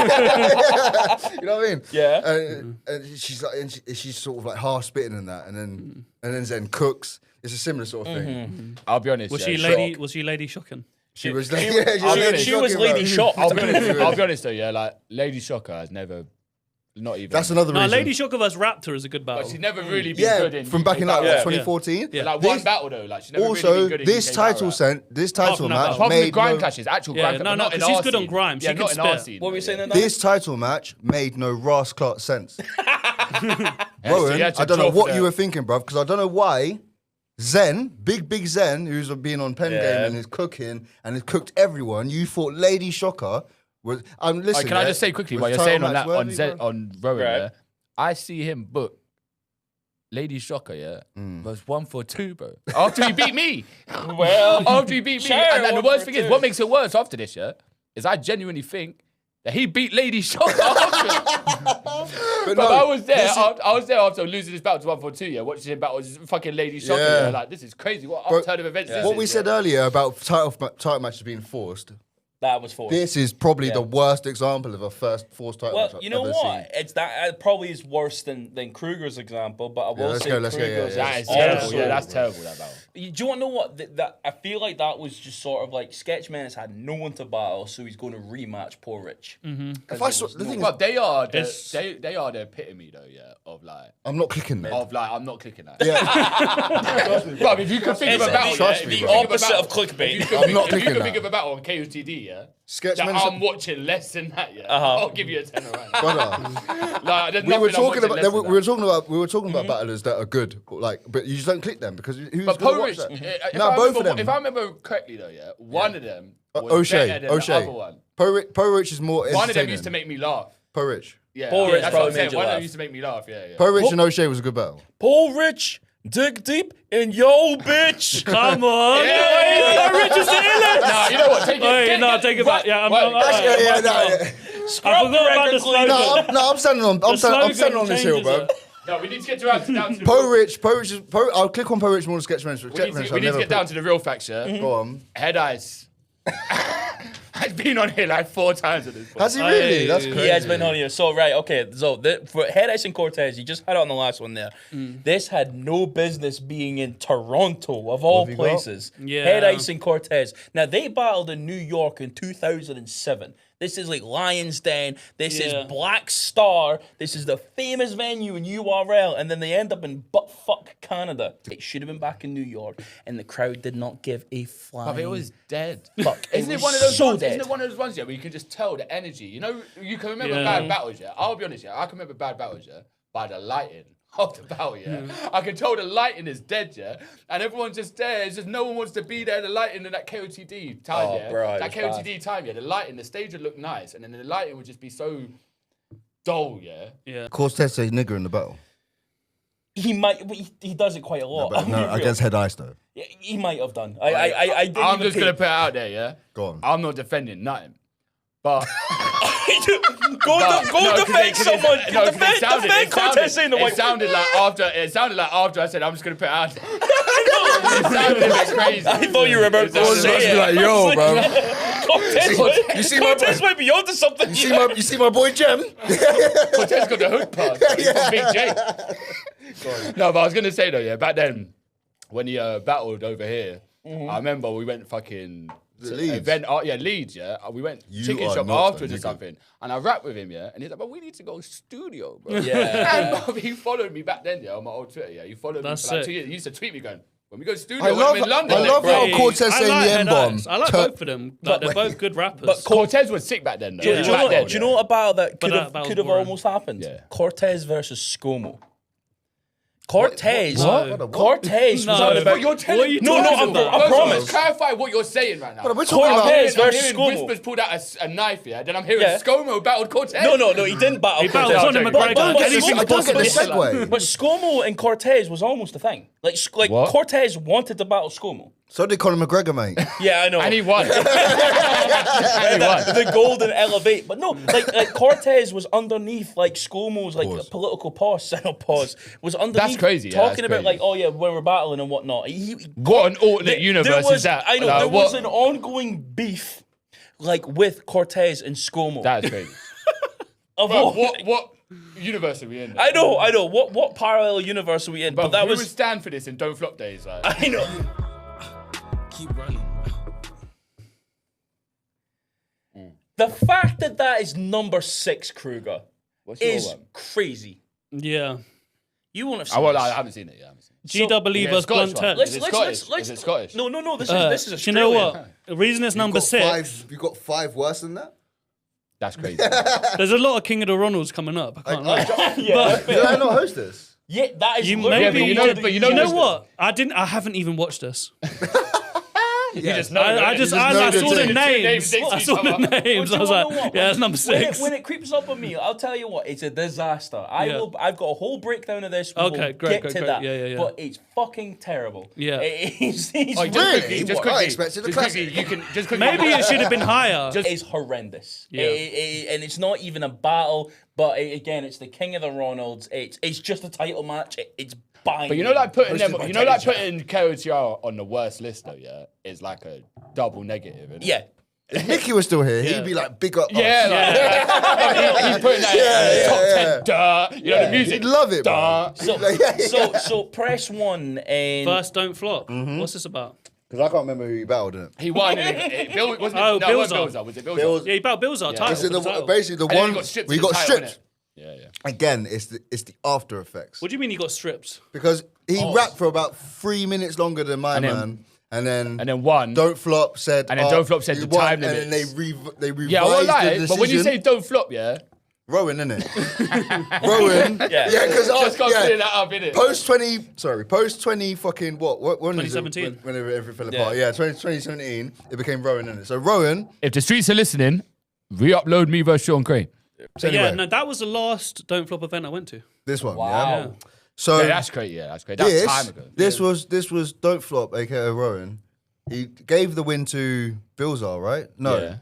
you know what I mean? Yeah. And she's like, she's sort of like half spitting in that, and then Zen cooks. It's a similar sort of thing. I'll be honest. Was yeah, she Lady Shocking? She was, She was Lady Shock. I'll be honest though. Yeah, like Lady Shocker has never, not even. That's another No, reason. Lady Shocker vs Raptor is a good battle. But she's never really been good in. from UK back in like battles. 2014. Yeah. Like This- one battle though. Like she's never Also, really been good in this UK title battle rap. this Apart title from that match battle. Apart from the made grime no, clashes, actual Yeah, grime. no, but not in because she's our good on scene. grime. She Yeah, can not in our spit. scene. What were you though, saying yeah. then? this title match made no Ras clot sense. Yeah, so Rowan, you had to I don't know draw for what the- you were thinking, bruv, because I don't know why Zen, big Zen, who's been on Pen Game and is cooking and has cooked everyone. You thought Lady Shocker was. I'm listening. Can I just say quickly was while you're title saying on match that worthy, bro? on Rowan? Right. Yeah, I see him book Lady Shocker. Yeah, Mm. was 1-for-2, bro. After he beat me. Well, After he beat me, Sure, and then the worst 1-for-2. thing is, what makes it worse after this? Yeah, is I genuinely think that he beat Lady Shocker after. But I was there. I was there after losing this battle to 142. Yeah, watching him battle fucking Lady Shocker. Yeah. Yeah. Like, this is crazy. What upturn of events is What this, we said earlier about title matches being forced. That was forced. This is probably the worst example of a first forced title match Well, I've you know ever what? seen. It's that it probably is worse than Kruger's example, but I will let's say go, let's go, Kruger's yeah. That is is terrible. also Yeah, that's terrible, that battle. Do you want to know what? That I feel like that was just sort of like Sketch Menace had no one to battle, so he's going to rematch Poor Rich. If I saw, the thing is, But they are the epitome though, yeah, of like I'm not clicking that. I'm not clicking that. Bro, if you can think of a battle, Trust yeah, me, if bro. you think Opposite a of battle- clickbait. If you can I'm not think- if you clicking can that. think of a battle on KOTD, yeah, Sketch that Menace- I'm watching less than that, yeah, I'll give you a 10 around. Brother, Like, there's we were nothing I'm talking watching about less than we were talking about battlers that are good, like, but you just don't click them because who's But gonna Poe watch Rich, that? if No, I both remember- of them. If I remember correctly though, yeah, one of them was O'Shea, better than the other one. Poe Rich is more entertaining. One of them used to make me laugh. Poe Rich. Yeah, Poe Rich that's probably what I'm saying. made you One of laugh. them used to make me laugh. Yeah, yeah. Poe Rich and O'Shea was a good battle. Paul Rich, dig deep in yo bitch. Come on. Yeah. Rich is the illest. Nah, you know what? Take it. Hey, no, take it back. Yeah, I'm Yeah. I forgot about the slogan. I'm standing on. I'm standing on this hill, changes bro. it. No, we need to get down to the Poe Rich is. I'll click on Poe Rich more than Sketch Menace. We need to get down to the real facts, yeah? Go on. Head Ice has been on here like 4 times at this point. Has he really? That's He crazy. He has been on here. So, right, okay. So, for Head Ice and Cortez, you just had it on the last one there. This had no business being in Toronto, of all have you got? places. Yeah. Head Ice and Cortez. Now, they battled in New York in 2007. This is like Lion's Den. This is Black Star. This is the famous venue in URL. And then they end up in buttfuck Canada. It should have been back in New York. And the crowd did not give a flying But it was dead. fuck. Isn't it was one of those so ones? dead. Isn't it one of those ones, yeah, where you can just tell the energy? You know, you can remember Yeah. bad battles, yeah. I'll be honest, yeah. I can remember bad battles, yeah, by the lighting of the battle, yeah. I can tell the lighting is dead, yeah. And everyone's just there. It's just no one wants to be there. The lighting in that KOTD time, Oh, yeah. bro, it that was KOTD time, yeah. The lighting, the stage would look nice, and then the lighting would just be so dull, yeah. Yeah. Cortez says nigger in the battle. He might, but he does it quite a lot. But I'll be no, real. against Head Ice though. Yeah, he might have done. I didn't I'm even just gonna pay- put it out there, yeah. Go on. I'm not defending nothing, but. go defend someone. Defend Cortez saying the white. It sounded like after I said I'm just gonna put it out. It sounded a bit crazy. I thought you were about to It say sounded it. Like, yo, bro. Cortez, You see my Cortez might be onto something. You see my boy Jem? Cortez got the hook pass. He's from Big J. No, but I was gonna say though, yeah, back then when he battled over here, I remember we went fucking. it Leeds? Event, Leeds, yeah. We went You chicken are shop not a afterwards or nigga. something, and I rapped with him, yeah. And he's like, "But we need to go studio, bro." Yeah. And bro, he followed me back then, yeah, on my old Twitter, yeah. He followed That's me for like sick. 2 years. He used to tweet me going, "When we go studio, I when love I'm in London." I love bro. how Cortez saying the Head N-bomb. Ice. I like both of them. Like, they're both good rappers. But Cortez was sick back then, though. Do you Back know then, what? Do you know what about that could that have was could have boring. almost happened? Yeah. Cortez versus ScoMo. Cortez. What? Cortez was No. on What about. You're telling you No, talking no, about? I promise. Clarify what you're saying right now. But we're talking about Cortez I'm versus hearing ScoMo. Whispers pulled out a knife, yeah. Then I'm hearing Yeah. ScoMo battled Cortez. No, he didn't battle. He battled Cortez. Conor But- McGregor. but- Anything's I don't get the possible. segue. But ScoMo and Cortez was almost a thing. Like What? Cortez wanted to battle ScoMo. So did Conor McGregor, mate. Yeah, I know. And he won. And he won. The golden elevate, but no, like Cortez was underneath like ScoMo's like Pause. political pause, was underneath. That's crazy, yeah, Talking that's about crazy. like, oh yeah, when we're battling and whatnot. What an alternate There universe was, is that? I know Like, there was what- an ongoing beef, like with Cortez and ScoMo. That is crazy. Of Bro, what- what universe are we in? I know. What parallel universe are we in? But that who was. would stand for this in Don't Flop days? Like, I know. Keep running. The fact that is number 6, Kruger, what's your is one? crazy. Yeah. You won't have I, seen well, this. I haven't seen it. Yeah, I haven't seen it. GW Yeah, versus Scottish Blunt one. 10. Is it Scottish? Is it Scottish? No. This is Do you know Australian. what? The reason it's number 6, You got 5 worse than that? That's crazy. there's a lot of King of the Ronalds coming up. I can't lie. Yeah, Did I not host this? yeah, that is. You literally maybe, but you know- you but you know know this- what? I haven't even watched this. You just know. I don't you? saw the two names. next to I each saw the other. names. I was like, yeah, that's number 6. When it creeps up on me, I'll tell you what, it's a disaster. I've got a whole breakdown of this. Okay, great. That. Yeah. But it's fucking terrible. Yeah. It's Really? Just What, I quickly. expected a Just classic. quickly. You can just quickly. Maybe it should have been higher. It's horrendous. Yeah. And it's not even a battle, but again, it's the King of the Ronalds. It's just a title match. It's banging. But you know, like putting Hosted them, by you know, like Teddy putting KOTR on the worst list though. Yeah, is like a double negative. Isn't it? Yeah. If Mickey was still here, he'd be like, big up. Yeah, like, he's putting that in top 10. Duh, you know the music. He'd love it, Duh. bro. So press 1 and First, don't flop. What's this about? Because I can't remember who he battled in it. He won. Bill, wasn't Oh, it? No, it wasn't Bilzar. Was it Bilzar? Yeah, he battled Bilzar. Title. Is it for the title. basically the And then one he got stripped. where he in the got title, stripped? innit? Yeah. Again, it's the after effects. What do you mean he got stripped? Because he rapped for about 3 minutes longer than my And then- man. And then won. Don't Flop said. And then Don't Flop said he the won, time and then limits. they revised Yeah, I won't lie. the decision. But when you say don't flop, yeah, Rowan, innit? Rowan. Yeah, because just got to clear that up, innit? Post 20 fucking what when is it? 2017. When everything fell apart. Yeah, 2017, it became Rowan, innit? So Rowan, If the streets are listening, re-upload me versus Sean Crane. so Yeah, anyway, no, that was the last Don't Flop event I went to. this one, Wow. yeah. So Yeah, that's great. Yeah, that's great. That's time ago. this was Don't Flop, aka Rowan. He gave the win to Bilzar, right? No. Yeah.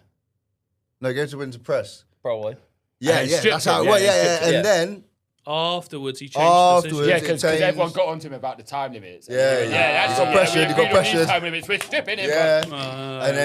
No, he gave the win to Press. probably. Yeah, And yeah, stripped that's how him, it went. yeah, Yeah, and yeah. stripped And then Afterwards, he changed Afterwards, the Yeah, decision. because changed. everyone got onto him about the time limits. Yeah, that's He got it, pressured, we he got agreed on these pressured. Time limits. We're stripping him. yeah, bro. and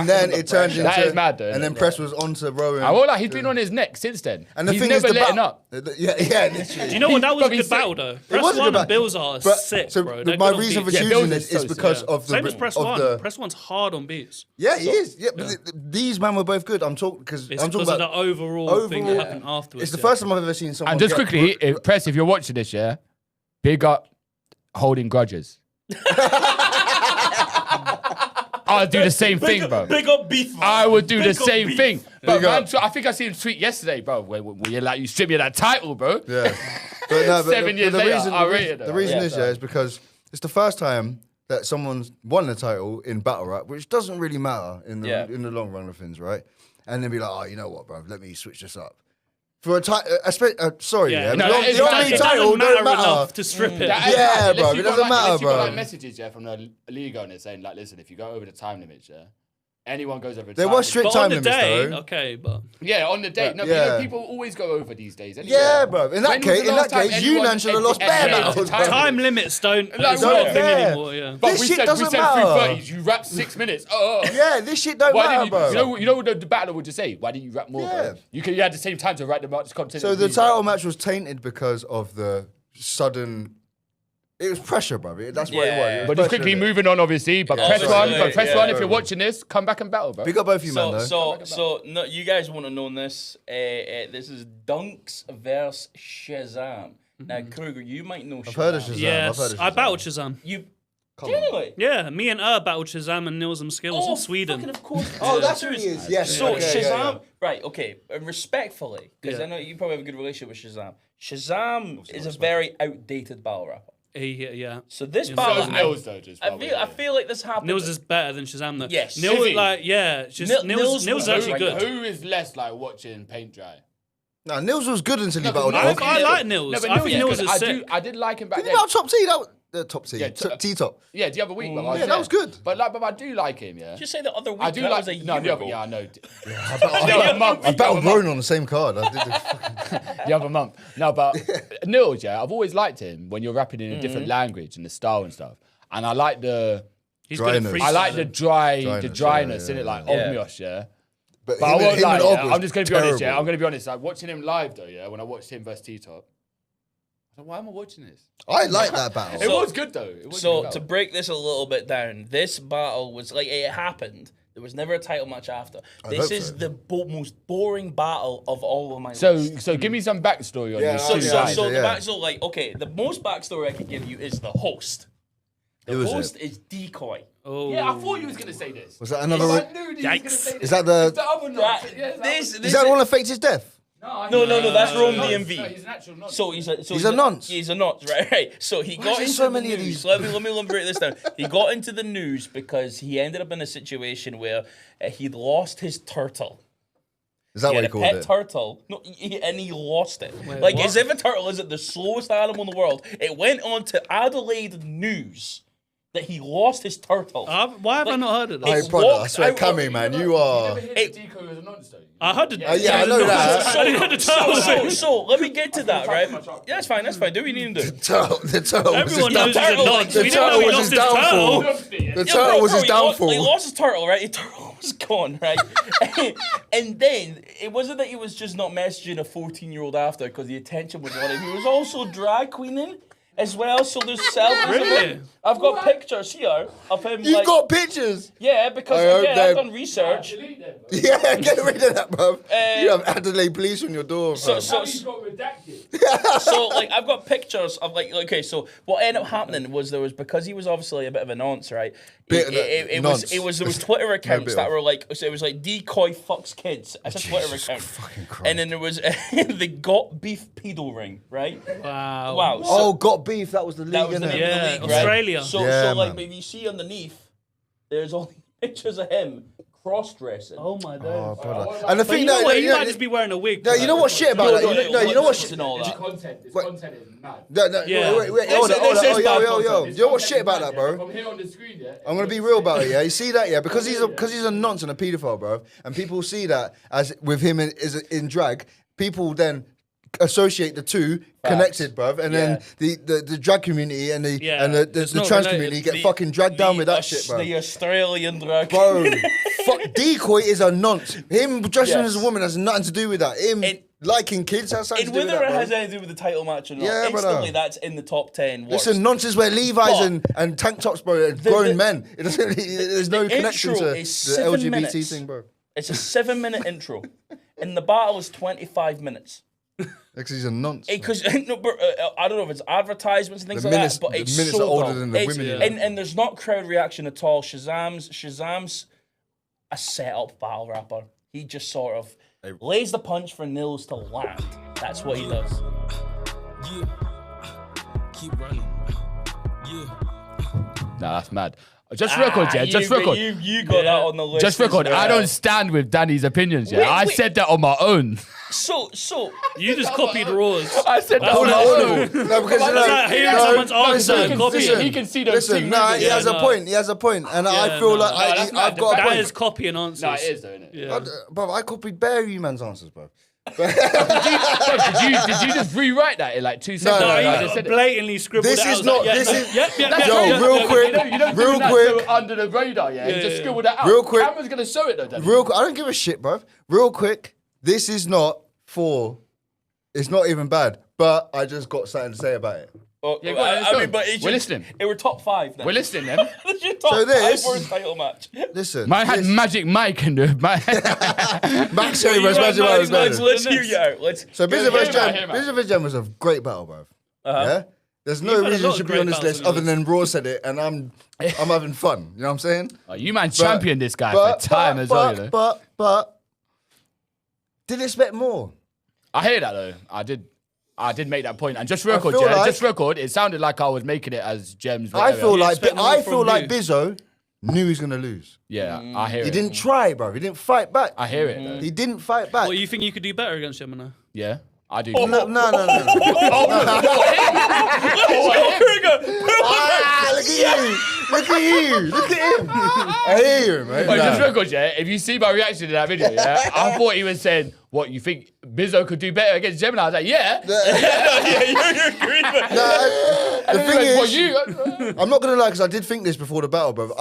then it turned into That is mad, though, and then isn't it? Press was onto Rowan. I won't lie, he's been on his neck since then. And the he's thing never is, the letting battle- up. Yeah, literally. Do you know what? That was a Probably good sick. battle, though. Press was a 1 good and battle. Bilzar But- are sick, so bro. the- They're my good on reason for beats. Yeah, choosing Bilzar's this is so sick, because yeah. of the Same as Press of 1. the- Press 1's hard on beats. Yeah, he is. Yeah, but these men were both good. I'm talking because It's I'm talking because of about the overall thing that happened afterwards. It's the yeah. first time I've ever seen someone. And just get- quickly, Press, if you're watching this, yeah, big up holding grudges. I'll do the same thing, bro. Big up beef. I would do the Big up same beef. thing. But Big up. man, I think I seen him tweet yesterday, bro, where you're like, you stripped me of that title, bro. Yeah. But no, but 7 years later, I the rated it. reason Yeah, is is because it's the first time that someone's won the title in battle rap, which doesn't really matter in the long run of things, right? And then be like, oh, you know what, bro? Let me switch this up. For a title, sorry, Yeah, yeah. no, the that is- only that is- title doesn't matter don't matter. enough to strip it. Yeah, bro, Unless it you doesn't got, matter, unless you got bro. like messages, yeah, from the league on it saying, like, listen, if you go over the time limits, yeah, anyone goes over the There time was strict limit. But on time the limits, day, though. okay, but Yeah, on the date. No, but Yeah. you know, people always go over these days. Anyway. Yeah, bro. In that When was the case, last time you anyone man should have lost bare edited battles, time bro. time limits don't. Like, It's not a what? thing Yeah. anymore. Yeah. But This we shit said doesn't 3:30s. You rap 6 minutes. Oh. Yeah, this shit don't Why matter, didn't bro. you know what the battler would just say? Why didn't you rap more, Yeah. bro? You had the same time to write the match content. So as the me, title bro. match was tainted because of the sudden. It was pressure, bro. That's what it was. Yeah. It was But just pressure, quickly innit? moving on, obviously. But Yeah, press sorry, one. yeah, But press yeah. one. If you're watching this, come back and battle, bro. Big up both of you, man. Though. So no, you guys want to know this? This is Dunks versus Shazam. Now, Kruger, you might know Shazam. I've heard of Shazam. I've Yes, heard of I Shazam. battled Shazam. You Come on. genuinely? Yeah, me and battled Shazam and Nils and Skills in Sweden. Fucking of course. Oh, that's who he is. Yes. So okay, Shazam, yeah, yeah. right? Okay, respectfully, because Yeah. I know you probably have a good relationship with Shazam. Shazam is a very outdated battle rapper. Yeah. So this Yeah. battle, So is Nils, though, just by the way, I feel like this happened. Nils is better than Shazam though. Yes. Nils Is he? like yeah, just Nils Nils was is actually like, good. Who is less like watching paint dry? Nah, Nils was good until he No, but battled. Nils- I Oak. like Nils. No, but I think Nils yeah, is 'cause sick. I did like him back Did he then. battle top T? That was the top T. Yeah, T-top. Yeah, the other week, but I was Yeah, that there. was good. But I do like him, yeah. Just say the other week. I do that like was a no, year the other, ago. yeah, I know. I battled Rowan on the same card. I did the The other month. No, but Nils, yeah, I've always liked him when you're rapping in a different language and the style and stuff. And I like He's good at Dryness. I like the freestyling. dryness yeah, in it, like yeah. Ogmios, yeah. But But I won't lie, and yeah, Og was I'm just gonna be honest, yeah. terrible. I'm gonna be honest. Like watching him live though, yeah. When I watched him versus T-Top, I was like, why am I watching this? I like that battle. It was good though. It was So good to break this a little bit down, this battle was like it happened. There was never a title match after. This hope is so. the most boring battle of all of my So lists. give me some backstory on Yeah, these oh, two yeah. guys. So the yeah. back, so like okay, the most backstory I could give you is the host. Who The was host it? is Decoy. Oh. Yeah, I thought you was gonna say this. Was that another? I knew you was gonna Yikes. say this. Is that the? The other That, nonsense. Yeah, this Is that the one that faked his death? No, that's Rome No, DMV. he's an actual nonce. So he's a nonce. He's a nonce, right? So he got into so the many of news. these? Let me break this down. He got into the news because he ended up in a situation where he'd lost his turtle. Is that He what had he a called pet it? turtle, and he lost it. what? As if a turtle isn't the slowest animal in the world. It went on to Adelaide News that he lost his turtle. Why have I not heard of Hey, this? brother, I walked swear, out Cammy, of- man, you You are. never hear that Deco was a nonce, though? I heard it. Yeah, I know that. I didn't hear the turtle. So let me get to that, right? Yeah, that's fine. Do what you need to do. The turtle was his Everyone knows he's a downfall. nonce. The We didn't know turtle he was lost his his downfall. turtle. The turtle was his He downfall. lost his turtle, right? His turtle was gone, right? And then it wasn't that he was just not messaging a 14-year-old after because the attention was on him. He was also drag queening as well. So there's selfies of Really? him. I've got pictures here of him. You've got pictures. Yeah, because I hope again, they- I've done research. Delete them, bro. Yeah, get rid of that, bro. You have Adelaide police on your door, So, fam. so, He's got redacted. so like I've got pictures of okay, so what ended up happening was because he was obviously a bit of a nonce, right? Bit of a nonce. There was Twitter accounts bit that of. were like, so it was like decoy fucks kids. That's a Twitter account. fucking Christ. And then there was the Got Beef pedo ring, right? Wow. Wow. So Oh, got beef. That was the league, that was the name innit? of the Yeah, league, right? Australia. So Yeah, like man. if you see underneath, there's all these pictures of him cross-dressing. Oh my Oh, god. brother. And the But thing you know that what? He might just be wearing a wig. no, you know what shit about that? You know what shit? And all This that. content is mad. No, Yeah. wait, hold This on, hold is on. Oh, bad yo, content. you know what shit about that, bro? From here on the screen, yeah. I'm gonna be real about it, yeah. You see that, yeah, because he's a nonce and a paedophile, bro. And people see that as with him in drag. People then associate the two connected, bruv, and then the drag community and the It's the not trans related. community get fucking dragged down with that shit, bro. The Australian drag. Bro, fuck, decoy is a nonce. Him dressing Yes. as a woman has nothing to do with that. Him liking kids has something And to do with whether that, it bro. has anything to do with the title match or not, Yeah, brother. instantly that's in the top 10 worst. Listen, nonsense wear Levi's But- and tank tops, bro. Grown the- men. It doesn't. There's no connection intro to the is 7 LGBT minutes. thing, bro. It's a 7-minute intro, and the battle is 25 minutes. Because he's a nonce. Because no, but, I don't know if it's advertisements and things The like minutes- that, but the it's minutes so are older dull. than the It's- women, and there's not crowd reaction at all. Shazam's a set-up battle rapper. He just sort of lays the punch for Nils to land. That's what he does. Yeah. Keep running. Yeah. Nah, that's mad. Just record, yeah. Just record. You got that on the list. Just record. as well. I don't stand with Danny's opinions. Yeah, Wait, I wait. said that on my own. So You just copied Raws. I said that That's on my not own. true. No, because That's like hearing someone's answer and copying. He can see those Listen, things. nah, moving. he has Yeah, a no. point. He has a point, and I Yeah, feel no. like No, that's mad. I've got a That point. is copying answers. No, it is though, isn't it? Yeah. Bro, I copied Barry man's answers, bro. Bro, did you just rewrite that in like 2 seconds? No, No, no, you no. just said it. blatantly scribbled This it out. is I was not- like, yeah, this no, is- yep, yep, That's Yo, right. yep, real yep, quick, yep. You don't real do that quick. so under the radar, yeah? You just yeah. scribble that out. Real quick. Cameron's gonna show it though, Danny. Real quick, I don't give a shit, bro. Real quick, this is not for. It's not even bad, but I just got something to say about it. Oh, Yeah, go on, let's I go. mean, but it's We're just- listening. It were top 5 then. We're listening then. It's your top So this- 5 worst title match. Listen, Man had Magic Mike and the Max Shea versus Magic Mike was better. Let's hear you out. Let's. So Bizza hear vs. him out, hear Jam, him out. Bizza vs. Jam was a great battle, bro. Yeah, there's no You've had a reason lot it should of be great on this battles list on other your than Raw said it, and I'm having fun. You know what I'm saying? Oh, you man championed this guy for time as well, you know. But didn't expect more. I hear that though. I did make that point. And just record, feel yeah. like- Just record. It sounded like I was making it as gems. I feel whatever. like expect more from you. Bizzo knew he was gonna lose. Yeah, I hear He it. didn't try, bro. He didn't fight back. I hear it though. He didn't fight back. What, you think you could do better against Gemini? Yeah, I do. No. Ah, look at you. Look at you. Look at him. I hear you, man. Wait, just record, yeah. If you see my reaction to that video, yeah, I thought he was saying, "What you think Bizzo could do better against Gemini?" I was like, "Yeah." You're agreement. The And he thing went, "Well, is, you." I'm not gonna lie because I did think this before the battle, bro.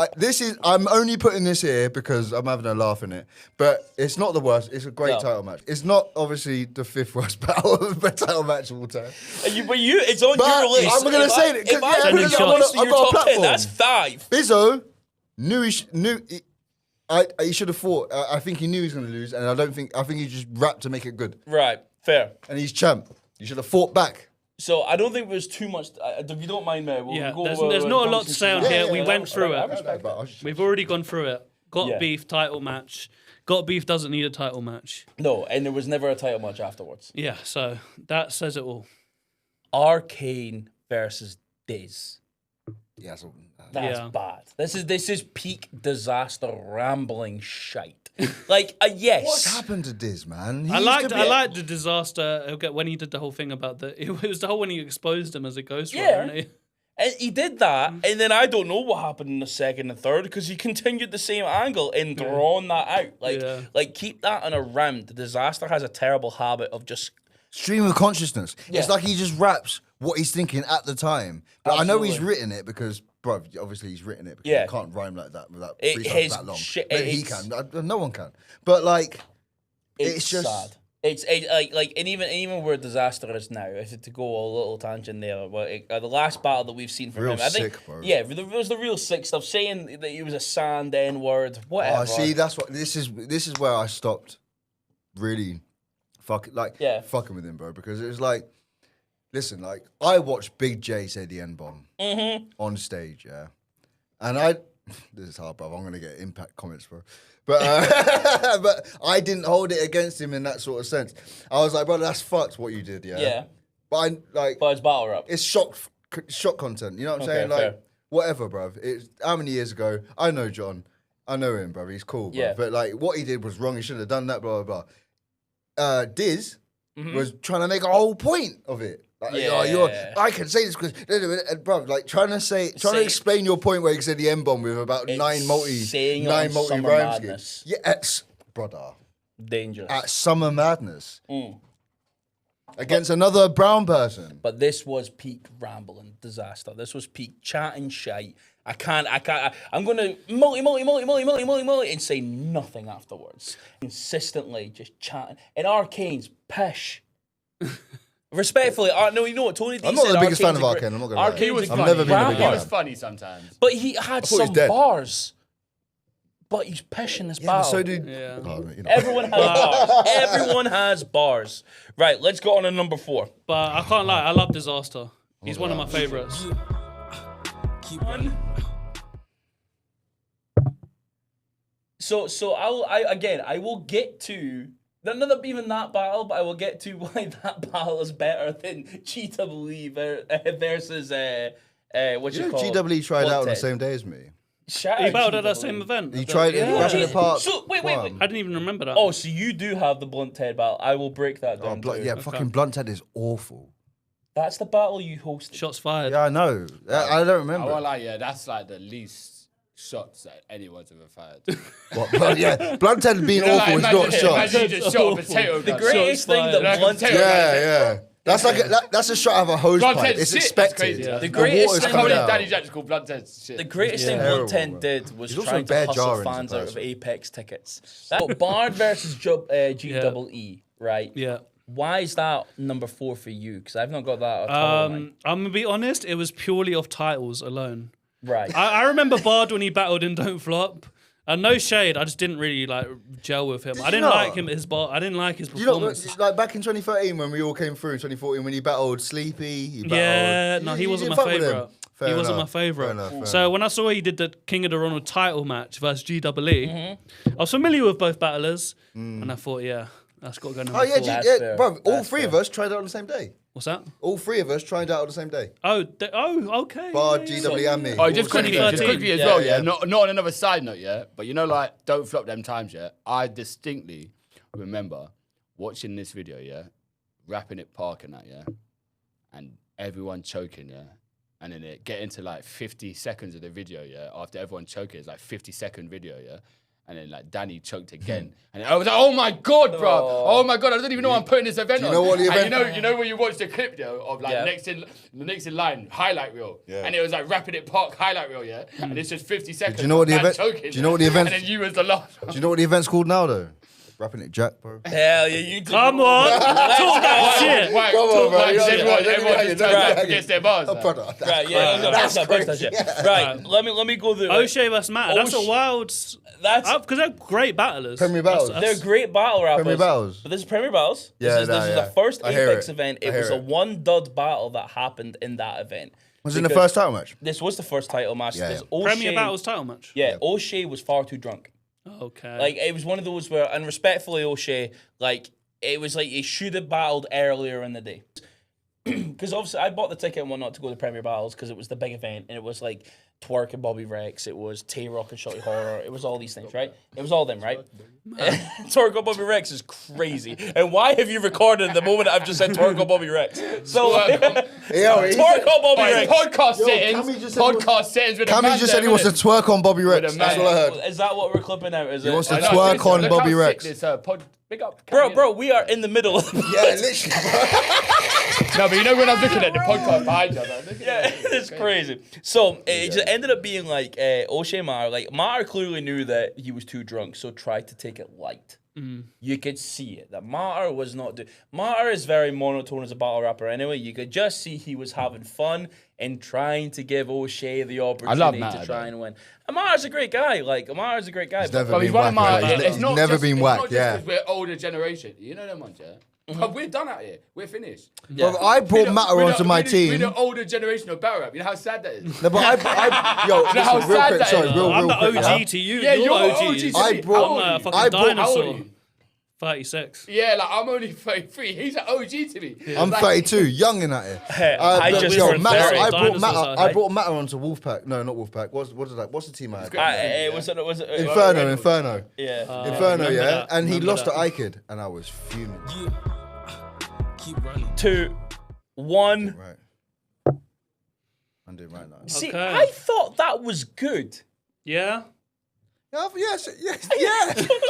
I'm only putting this here because I'm having a laugh in it. But it's not the worst. It's a great No. title match. It's not obviously the 5th worst title match of all time. But it's on But your list. I'm gonna If say I- it, 'cause If I yeah, put sending it shots. on the list in I've your got a top 10, platform. that's 5. Bizzo knew he should have fought. I think he knew he was gonna lose, and I think he just rapped to make it good. Right, fair. And he's champ. You should have fought back. So I don't think there's too much. If you don't mind, we'll Yeah, go there's over not a the lot to say on conversation. here. We went through it. But I was just- We've already gone through it. Got Yeah. beef title match. Got Beef doesn't need a title match. No, and there was never a title match afterwards. Yeah, so that says it all. Arcane versus Diz. Yeah, so, That's Yeah. bad. This is peak disaster rambling shite. Like, yes. what's happened to Diz, man? He I used to be- liked the disaster when he did the whole thing about it was the whole when he exposed him as a ghost Yeah. rider. And And he did that, and then I don't know what happened in the second and third because he continued the same angle and drawn that out. Like keep that on a round. The disaster has a terrible habit of just stream of consciousness. Yeah. It's like he just raps what he's thinking at the time. But I know he's Absolutely. written it because, bro, obviously he's written it because Yeah. you can't rhyme like that without It freestyle is that long. shit- Maybe he it's- can. No one can. But like, it's just sad. It's like and even where disaster is now. If to go a little tangent there, well, the last battle that we've seen from Real him, I think, sick, bro. yeah, there was the real sick stuff saying that he was a sand N word, whatever. Oh, see, that's what this is where I stopped really fucking with him, bro, because it was like, listen, like I watched Big J say the N bomb on stage, yeah, and this is hard, bro. I'm gonna get impact comments, bro. But but I didn't hold it against him in that sort of sense. I was like, bro, that's fucked what you did, yeah. Yeah. But I like, But it's battle rap. it's shock content. You know what I'm Okay, saying? Like, fair. whatever, bruv. It's how many years ago? I know John. I know him, bruv. He's cool, bruv. Yeah. But like, what he did was wrong. He shouldn't have done that. Blah blah blah. Diz was trying to make a whole point of it. Like, Yeah. I can say this because, bruv, like trying to explain your point where you said the M bomb with about It's nine multi saying it rhyme on Summer schemes. Madness. Yeah, brother, Dangerous. at Summer Madness against another brown person. But this was peak rambling disaster. This was peak chatting shite. I'm going to multi, and say nothing afterwards. Consistently just chatting. And Arcane's pish. Respectfully, no, you know what Tony D I'm not said? the biggest fan of Arcane's a Arcane, I'm not gonna lie. Arcane's He was a funny. I've never been a big He fan. was funny sometimes. But he had thought he's some dead. bars. But he's pishing this Yeah, but battle. so did. Yeah. Oh, you know. Everyone has bars. Everyone has bars. Right, let's go on to number 4. But I can't lie, I love Disaster. He's one of my favorites. Keep running. So I will get to not even that battle, but I will get to why that battle is better than GWE versus what you call GWE tried out on the Wanted. same day as me. Shout He out battled at that GWE. same event. He tried it Yeah. back in the park. So wait. I didn't even remember that. Oh, so you do have the Blunt Ted battle? I will break that down. too. Yeah, fucking Blunt Head is awful. That's the battle you hosted. Shots fired. Yeah, I know. I don't I remember. won't lie, yeah, that's like the least shots that anyone's ever fired. What, but yeah, Blunt Head being You know, awful like, is not a imagine shot. you just shot a potato The gun. greatest thing fired. that Like a Blunt potato Ted. Yeah. That's like that's a shot of a hose Blunt pipe. Head's It's shit, that's expected. crazy, yeah. The greatest water's thing coming Probably out. Danny Jack's called Blunt Head's shit. The greatest thing Terrible, Blunt Ted bro. did was He's also trying to bad hustle jarring as a fans out of person. Apex tickets. But Bard versus GWE, right? Yeah. Why is that number 4 for you? Because I've not got that at all. I'm gonna be honest, it was purely off titles alone. Right. I remember Bard when he battled in Don't Flop. And no shade, I just didn't really like gel with him. Did I you didn't not? like him I didn't like his Do you know, performance. like back in 2013 when we all came through in 2014 when he battled Sleepy? He battled, Yeah, no, he you wasn't didn't my fuck with him? favourite. Fair He wasn't my enough, favourite. fair enough, fair So enough. when I saw he did the King of the Ronald title match versus GWE, I was familiar with both battlers, and I thought, yeah, that's got to go number Oh yeah, 4. That's yeah, fair. bro. All That's three fair. of us tried out on the same day. What's that? All three of us tried out on the same day. Oh, okay. Bard, yeah, GW, and me. Oh, just All quickly, 2013. as Yeah, well, yeah. yeah. Not on another side note, yeah. But you know, like, don't flop them times, yeah. I distinctly remember watching this video, yeah, rapping it park and that, yeah, and everyone choking, yeah. And then it get into like 50 seconds of the video, yeah. After everyone choking, it's like 50-second video, yeah. And then like Danny choked again, and I was like, "Oh my god, bro! Oh my god! I don't even know I'm putting this event Do you on." know what the And event- you know when you watch the clip though of like Yeah. the next in line highlight reel, Yeah. and it was like Rapid It Park highlight reel, yeah, and it's just 50 seconds. Do you know what the of man event- choking, do you know what the event- And then you was the last. Do you know what the event's called now though? Rapping it, Jack, bro. Hell yeah, you do. Come on, talk that shit. Whack, Come on, talk bro, back, you know, everyone yeah, just yeah, turns yeah, up yeah. against their bars. Oh, man. brother. Right, yeah, That's that crazy. shit. Yeah. Right, let me go through. O'Shea vs Matt. That's a O'Shea- wild. That's Because they're great battlers. Premier battles. they're great battle rappers. Premier battles. But this is Premier Battles. Yeah, this is yeah. the first I hear Apex it. event. I It was hear a it. one dud battle that happened in that event. Was it in the Because first title match? This was the first title match. Yeah, This yeah. Premier O'Shea- Battles title match. Yeah, O'Shea was far too drunk. Okay. Like, it was one of those where, and respectfully, O'Shea, like, it was like he should have battled earlier in the day. Because obviously, I bought the ticket and whatnot to go to Premier Battles because it was the big event, and it was like Twerk and Bobby Rex, it was Tay-Rock and Shotty Horror, it was all these things, right? It was all them, right? Twerk and Bobby Rex is crazy. And why have you recorded the moment I've just said Twerk and Bobby Rex? So, Twerk on Bobby Rex. Podcast Cammy just settings with Cammy just said he wants to twerk on Bobby Rex. That's what I heard. Is that what we're clipping out? Is He it? wants to twerk on Bobby Rex. Big up, Bro, we are in the middle of the Yeah, literally. No, but you know when I'm looking at the podcast behind you, yeah, it's crazy. So it just ended up being like O'Shea Maher. Like Maher clearly knew that he was too drunk, so tried to take it light. You could see it. That Maher was not. Maher is very monotone as a battle rapper. Anyway, you could just see he was having fun and trying to give O'Shea the opportunity to try and win. And Maher's a great guy. Like Maher's a great guy. He's never But been he's one of whacked. my. Right? It's He's not never just, been it's whacked. not just Yeah. 'cause we're older generation. You know them ones, yeah. We're done out here. We're finished. But I brought Matter onto my We're team. the older generation of battle rap. You know how sad that is. No, but yo, know how listen, real sad quick, that sorry, is? real I'm the quick. OG yeah. to you. Yeah, you're you're OG. OG to I me. brought- I'm a I fucking brought- How old are dinosaur. you? 36. Yeah, like I'm only 33. He's an OG to me. I'm Like, 32, young in that here. I but just yo, turned Matter, 30. I brought Dinosaurs Matter. are I hype. brought Matter onto Wolfpack. No, not Wolfpack. What's the team I had? It was Inferno. Inferno, remember yeah. that, And he remember lost that. to iKid, and I was fuming. Keep running. 2, 1. Right. I'm doing right now. See, Okay. I thought that was good. Yeah? Yes.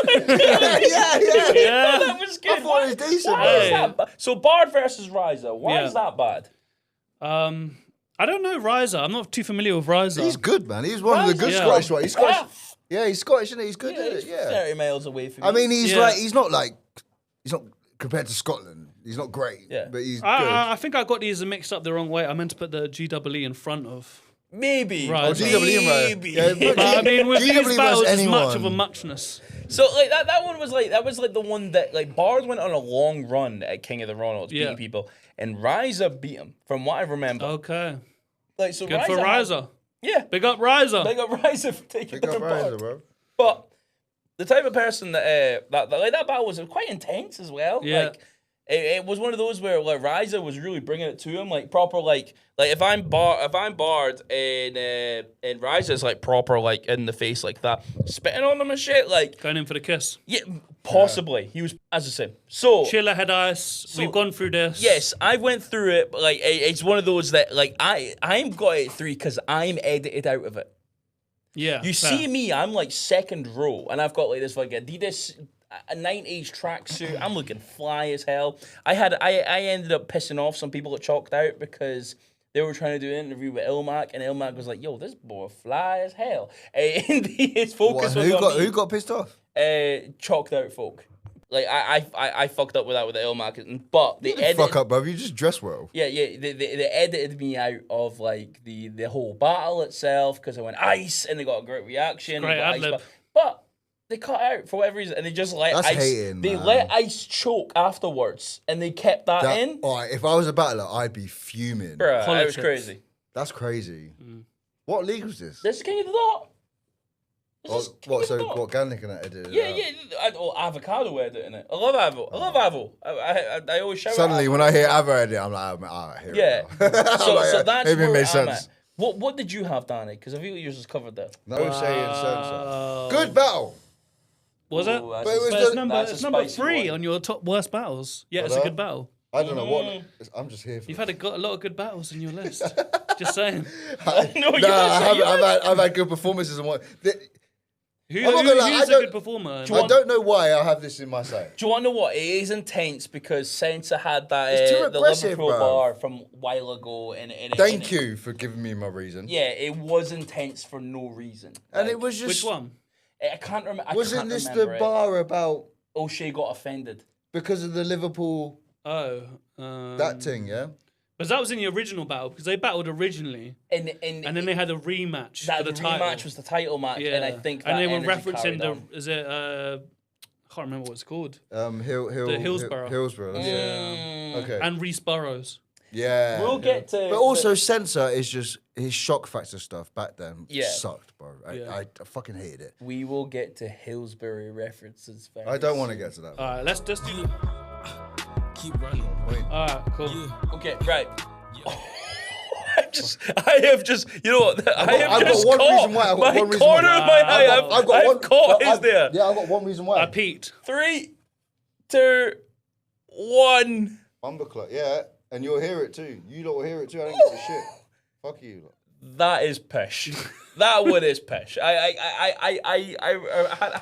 Yeah. That was good. I thought it was decent. Why is Hey. that so Bard versus Ryza. Why Yeah. is that bad? I don't know Ryza. I'm not too familiar with Ryza. He's good, man. He's one of the good Yeah. Scottish ones. He's Scottish. Half. Yeah, he's Scottish, isn't he? He's good, Yeah, isn't it's it? Yeah. 30 miles away from me. I mean, he's Yeah. like, he's not compared to Scotland. He's not great. Yeah. But he's good. I think I got these mixed up the wrong way. I meant to put the GWE in front of. maybe. Right. GWE, right? Maybe. Yeah, But I mean, with GWE these battles, versus it's much of a anyone. muchness. So like that one was like the one that like Bard went on a long run at King of the Ronalds, beating Yeah. people, and Ryza beat him from what I remember. Okay. Like so, Good Ryza for had- Ryza. Yeah, Big up Ryza. they got Ryza for taking Pick up down Bard. Ryza, bro. But the type of person that that battle was quite intense as well. Yeah. Like it was one of those where like Ryza was really bringing it to him, like proper like if I'm Bard and Ryza's like proper like in the face like that, spitting on them and shit. Like Going in for the kiss. yeah, possibly he was as I said. So Chiller head ice. We've gone through this. yes, I went through it. But like it's one of those that like I'm got it 3 because I'm edited out of it. Yeah. You fair. see me, I'm like second row, and I've got like this like Adidas a 90s tracksuit. I'm looking fly as hell. I ended up pissing off some people that chalked out because they were trying to do an interview with Ilmac, and Ilmac was like, "Yo, this boy fly as hell." And his focus was on me. Who got pissed off? Chalked out folk. Like I fucked up with that with the Ilmac, but they edited. Fuck up, bro. You just dress well. Yeah, they edited me out of like the whole battle itself because I went ice and they got a great reaction. Great They got ad-lib. ice, but they cut out for whatever reason and they just let That's ice. hating, they man. let ice choke afterwards and they kept that in. All right, if I was a battler, I'd be fuming. Bruh, it was Politics. crazy. That's crazy. What league was this? This is King of the Dot. What, so what, Galnick and that edited it Yeah, out? yeah. Avocado editing it. I love Avo. I love Avo. I always shout Suddenly, out when I hear Avo edit, I'm like, all right, here Yeah. we go. So, Like, so that's maybe it where makes I'm sense. at. What did you have, Danny? Because I feel yours was covered there. No saying so. Good battle. Was it? Ooh, that's But it a- was But the- it's number, that's a it's number spicy 3 one. on your top worst battles. Yeah, it's a What good up? battle. I don't know what. I'm just here for You've got a lot of good battles in your list. Just saying. No, I've had good performances and what. Who, I'm not gonna lie, I who's a don't- good performer? I don't know why I have this in my sight. Do you want to know what? It is intense because Sensa had that It's too the aggressive, Liverpool bro. bar from a while ago, and Thank you for giving me my reason. Yeah, it was intense for no reason. And Like, it was just. Which one? I can't remember. Wasn't this the bar about O'Shea got offended. because of the Liverpool Oh. that thing? Yeah. Because that was in the original battle, because they battled originally, And and then they had a rematch that for the title. rematch was the title match, Yeah. and I think that and they were energy referencing carried the, on. is it, I can't rememorough what it's called. Hillsborough. Hillsborough. Hillsborough. That's Yeah. Okay. And Reese Burrows. Yeah. We'll get to. But also, Censor is just his shock factor stuff back then. Yeah. Sucked, bro. I fucking hated it. we will get to Hillsbury references. Very I don't want to soon. get to that. All right, let's just do. Keep running. All right, cool. Okay, right. I have just, you know what? I have I've just got one caught reason why. I've got my one reason corner why. of my eye. I've caught his there. Yeah, I've got one reason why. I peaked. 3, 2, 1. Bumperclot, yeah. And you'll hear it too. You lot will hear it too. I don't give a shit. Fuck you. Lot. That is pish. That one is pish. I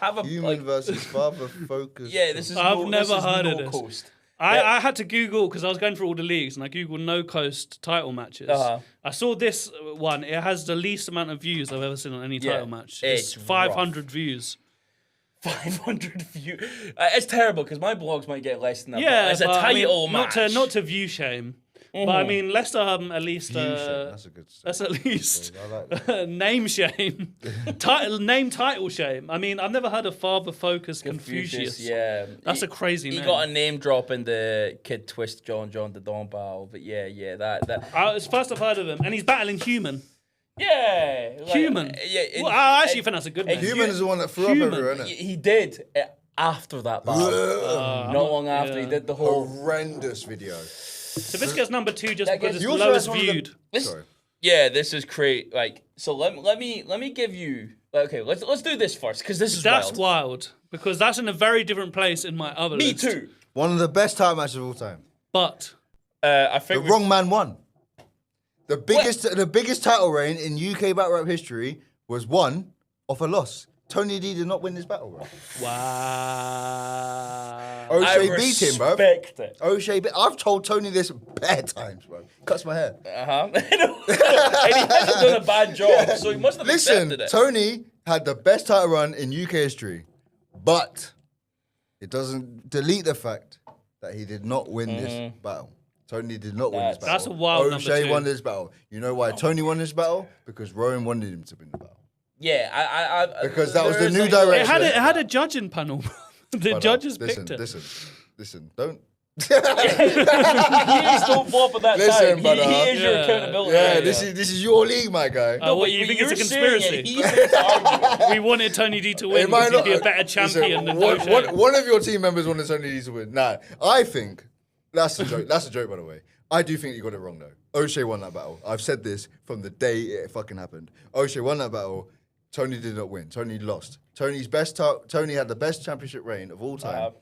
have a Human versus father focus. Yeah, this is. I've never heard of no this. Coast. I had to Google because I was going through all the leagues and I Googled no coast title matches. I saw this one. It has the least amount of views I've ever seen on any title match. It's it's 500 views. 500 views. It's terrible because my blogs might get less than that. Yeah, but it's a but, title match. Not to view shame. But I mean, let's at least That's a good let's at least I like that. name shame, title shame. I mean, I've never heard of Father Focus Confucius. Yeah, That's a crazy He name. got a name drop in the Kid Twist John the Don battle, but yeah, that. It's first I've heard of him, and he's battling Human. Yeah, like, Human. Yeah, Well, I actually think that's a good name. Human is the one that threw Human. up everywhere, isn't it? He did after that battle. Not long after he did the whole. Horrendous video. So this gets number 2 just That because gets- it's You also lowest had one of the- viewed. Sorry. Yeah, this is great. Like, so let me give you. Okay, let's do this first because this is That's wild. wild because that's in a very different place in my other Me list. too. One of the best title matches of all time. But I The think wrong man won. The biggest title reign in UK battle rap history was won off a loss. Tony D did not win this battle, bro. wow. O'Shea beat him, bro. Respect it. I've told Tony this bare times, bro. Cuts my hair. And he hasn't done a bad job, so he must have Listen, accepted it. Tony had the best title run in UK history, but it doesn't delete the fact that he did not win this battle. Tony did not win this battle. That's a wild number O'Shea 2. won this battle. You know why Tony won this battle? Because Rowan wanted him to win the battle. Yeah, I Because that was there the is new a- direction. It had a judging panel. The judges listen, picked it. Listen, don't. He just don't flop at that Listen, time. brother. He is your Yeah. accountability. Yeah, this is your league, my guy. What, you think it's a You're saying conspiracy? it, he's here to argue. We wanted Tony D to win It might because he'd be a not- better champion Listen, than O'Shea. one of your team members wanted Tony D to win. Nah, I think that's a joke. That's a joke, by the way. I do think you got it wrong though. O'Shea won that battle. I've said this from the day it fucking happened. O'Shea won that battle. Tony did not win. Tony lost. Tony had the best championship reign of all time.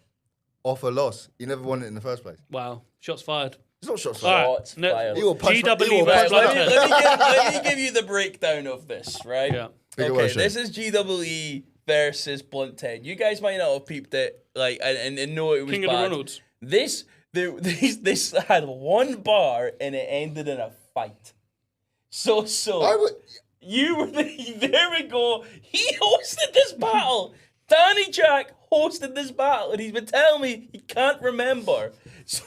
Off a loss. He never won it in the first place. Wow, shots fired. It's not shots All fired. right, Shots fired. He will punch- GW he will versus punch- Bloodhead. let me give you the breakdown of this, right? Yeah. Big Okay, O'Shea. this is GWE versus Blunt 10. You guys might not have peeped it, like, and know it was King bad. of the Ronalds. This had one bar and it ended in a fight. So I would, you were there we go. He hosted this battle. Danny Jack hosted this battle, and he's been telling me he can't remember. So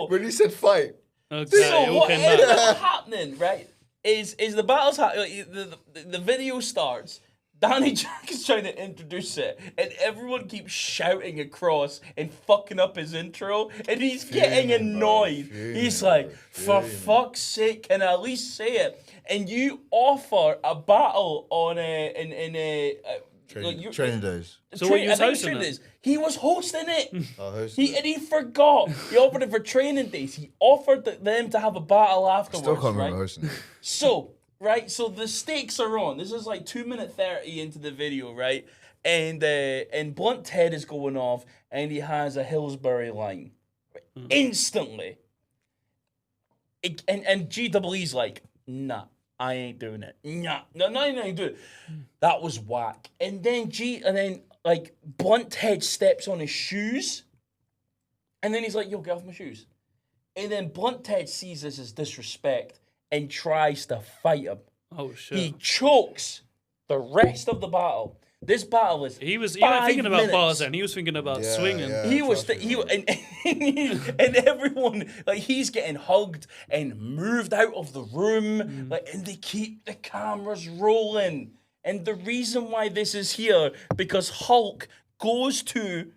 when he said fight, Okay, so it all what came ended back. up happening, right? Is the battle's the video starts. Danny Jack is trying to introduce it, and everyone keeps shouting across and fucking up his intro, and he's getting annoyed. He's like, "For fuck's sake, can I at least say it?" And you offer a battle on training days. So what, you was hosting it? He was hosting it. I hosted He it. and he forgot. He offered it for training days. He offered them to have a battle afterwards. Still can't right? remember hosting it. So, right, so the stakes are on. This is like 2 minute 30 into the video, right? And Blunt Ted is going off, and he has a Hillsbury line. Instantly. And GWE's like, nah, I ain't doing it. Nah, no, I ain't doing it. That was whack. And then like Blunt Ted steps on his shoes, and then he's like, yo, get off my shoes. And then Blunt Ted sees this as disrespect and tries to fight him. Oh shit. He chokes the rest of the battle. This battle is He was 5 thinking about minutes. bars and he was thinking about Yeah, swinging. yeah. He was trust me, and everyone, like, he's getting hugged and moved out of the room, like, and they keep the cameras rolling. And the reason why this is here, because Hulk goes to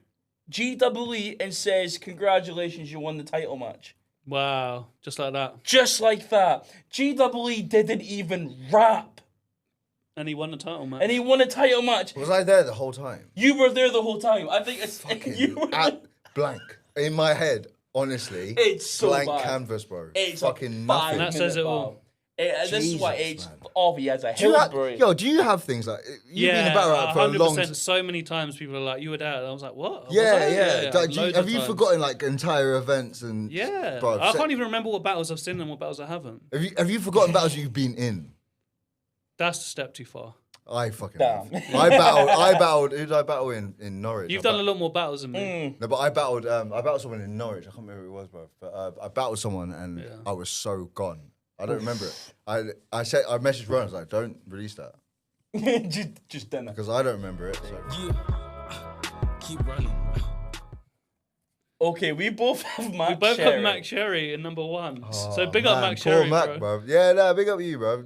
GWE and says, "Congratulations, you won the title match." Wow, just like that. Just like that. GWE didn't even rap. And he won the title match. And he won a title match. Was I there the whole time? You were there the whole time. I think it's you were At blank. In my head, honestly. It's so blank bad. canvas, bro. It's fucking nothing. nothing. That says it all. This is why Jesus, it's man. obvious as a Do you have, Hillsbury. yo, do you have things like you've been in battle rap for a long 100%. So many times people are like, "You were there," and I was like, "What?" Was Yeah, I? yeah. Like, loads have of you times. forgotten like entire events and Yeah, bro, I can't even remember what battles I've seen and what battles I haven't. have you forgotten battles you've been in? That's a step too far. I fucking Damn. have. I battled who did I battle in Norwich? You've I done a lot more battles than me. No, but I battled someone in Norwich. I can't remember who it was, bro. But I battled someone and I was so gone. I don't remember it. I messaged Ron. I was like, don't release that just done it. because I don't remember it. So. Keep running. Okay, we both have Mac We both Sherry. have Mac Sherry in number 1. so Oh, big up man, Mac poor Sherry, Mac, bro. Yeah, no, big up you, bro.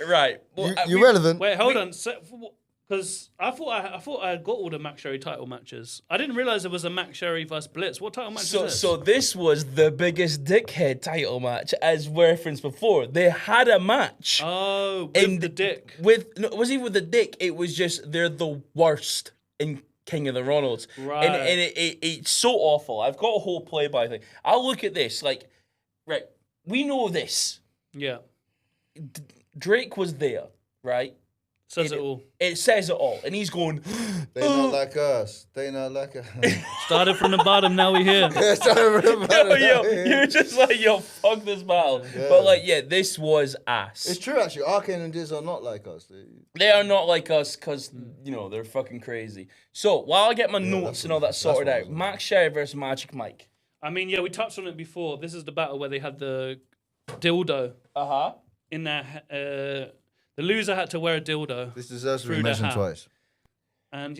Right. Well, You're relevant. Wait, hold on. Because I thought I had got all the Mac Sherry title matches. I didn't realize there was a Mac Sherry versus Blitz. What title match is this? So this was the biggest dickhead title match, as referenced before. They had a match. Oh, with the dick. It wasn't even with the dick. It was just they're the worst in King of the Ronalds. Right. And it's so awful. I've got a whole play-by thing. I'll look at this like, right, we know this. Yeah. Drake was there, right? Says it all. It says it all. And he's going, They not like us. They not like us. Started from the bottom, now we're here. you're just like, yo, fuck this battle. But like, yeah, this was ass. It's true, actually. Arcane and Diz are not like us. They are not like us because, they're fucking crazy. So, while I get my notes and all that sorted what I out, was Max Sherry versus Magic Mike. I mean, yeah, we touched on it before. This is the battle where they had the dildo Uh-huh. in their... the loser had to wear a dildo. This deserves to be Through the mentioned hat. twice. And,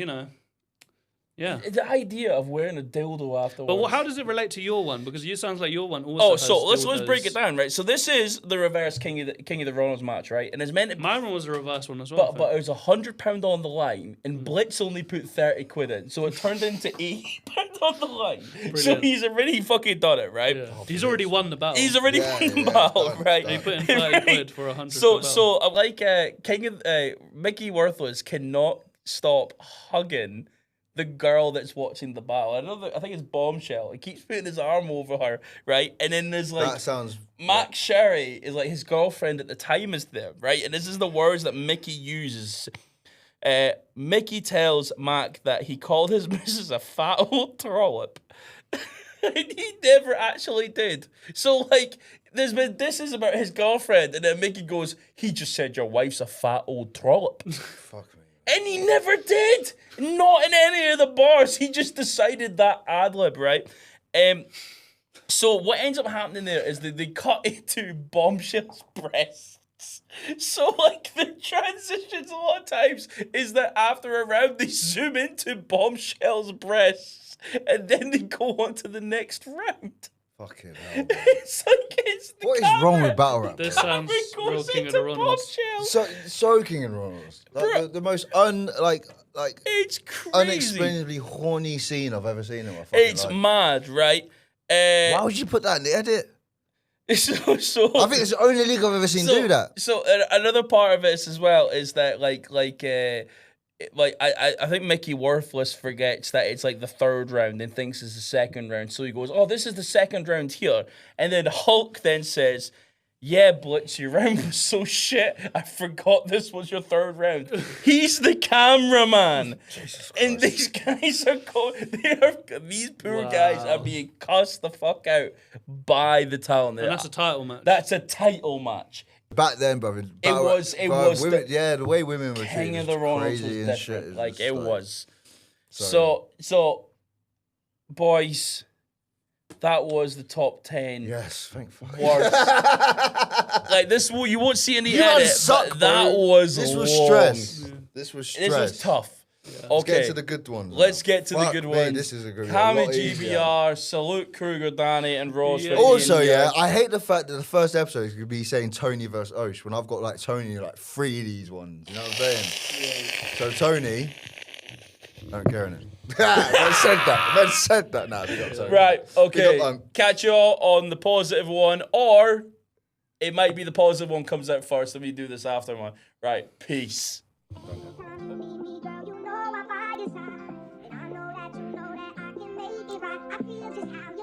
yeah. The idea of wearing a dildo afterwards. But how does it relate to your one? Because you sounds like your one also has so let's break dildos. it down, right? So this is the reverse King of the Ronalds match, right? And it's meant to be... My one was a reverse one as well. But it was £100 on the line, and Blitz only put 30 quid in, so it turned into £80 on the line. So Brilliant. he's already fucking done it, right? yeah. He's already won the battle. He's already won the battle, done, right? done. He put in 30 quid for 100 So for the battle. like Mickey Worthless cannot stop hugging the girl that's watching the battle. I think it's Bombshell. He keeps putting his arm over her, right? And then there's like That sounds. Max Sherry is like his girlfriend at the time is there, right? And this is the words that Mickey uses. Mickey tells Mac that he called his missus a fat old trollop. And he never actually did. So like this is about his girlfriend, and then Mickey goes, he just said your wife's a fat old trollop. Fuck me. And he never did. Not in any of the bars. He just decided that ad-lib, right? So what ends up happening there is that they cut into Bombshell's breasts. So like the transitions a lot of times is that after a round they zoom into Bombshell's breasts and then they go on to the next round. Fucking hell. It's like it's the What is camera. wrong with battle rap? This bro? sounds Camera real goes King of the into Ronalds. Bombshell. So King and Ronalds. Like, the most It's crazy. unexplainably horny scene I've ever seen in my fucking It's life. mad, right? Why would you put that in the edit? So I think it's the only league I've ever seen do that. So another part of this as well is that I think Mickey Worthless forgets that it's like the third round and thinks it's the second round. So he goes, "Oh, this is the second round here," and then Hulk then says, "Yeah, Blitz, your round was so shit. I forgot this was your third round." He's the cameraman, and these guys are these poor guys are being cussed the fuck out by the talent. And that's a title match. That's a title match. Back then, brother. was women, the the way women were King treated of the was Ronalds was crazy and different. shit. Like it was. Sorry. So, boys, that was the top 10 Yes, thank fuck. worst. Like this, you won't see any You edit. guys suck, but that bro. was This was long. stress. This was stress. This was tough. Let's Okay, get to the good ones. let's get to the Fuck good me, ones. This is a good one. GBR, salute Kruger, Danny, and Ross. Yeah. for Also, being yeah, here. I hate the fact that the first episode could be saying Tony versus Osh when I've got like Tony like 3 of these ones. You know what I'm saying? So Tony, I don't care in it. Man said that. Man said that. Nah, big up, sorry. Right, okay. Big up, Catch you all on the positive one, or it might be the positive one comes out first and we do this after one. Right, peace. I feel just how you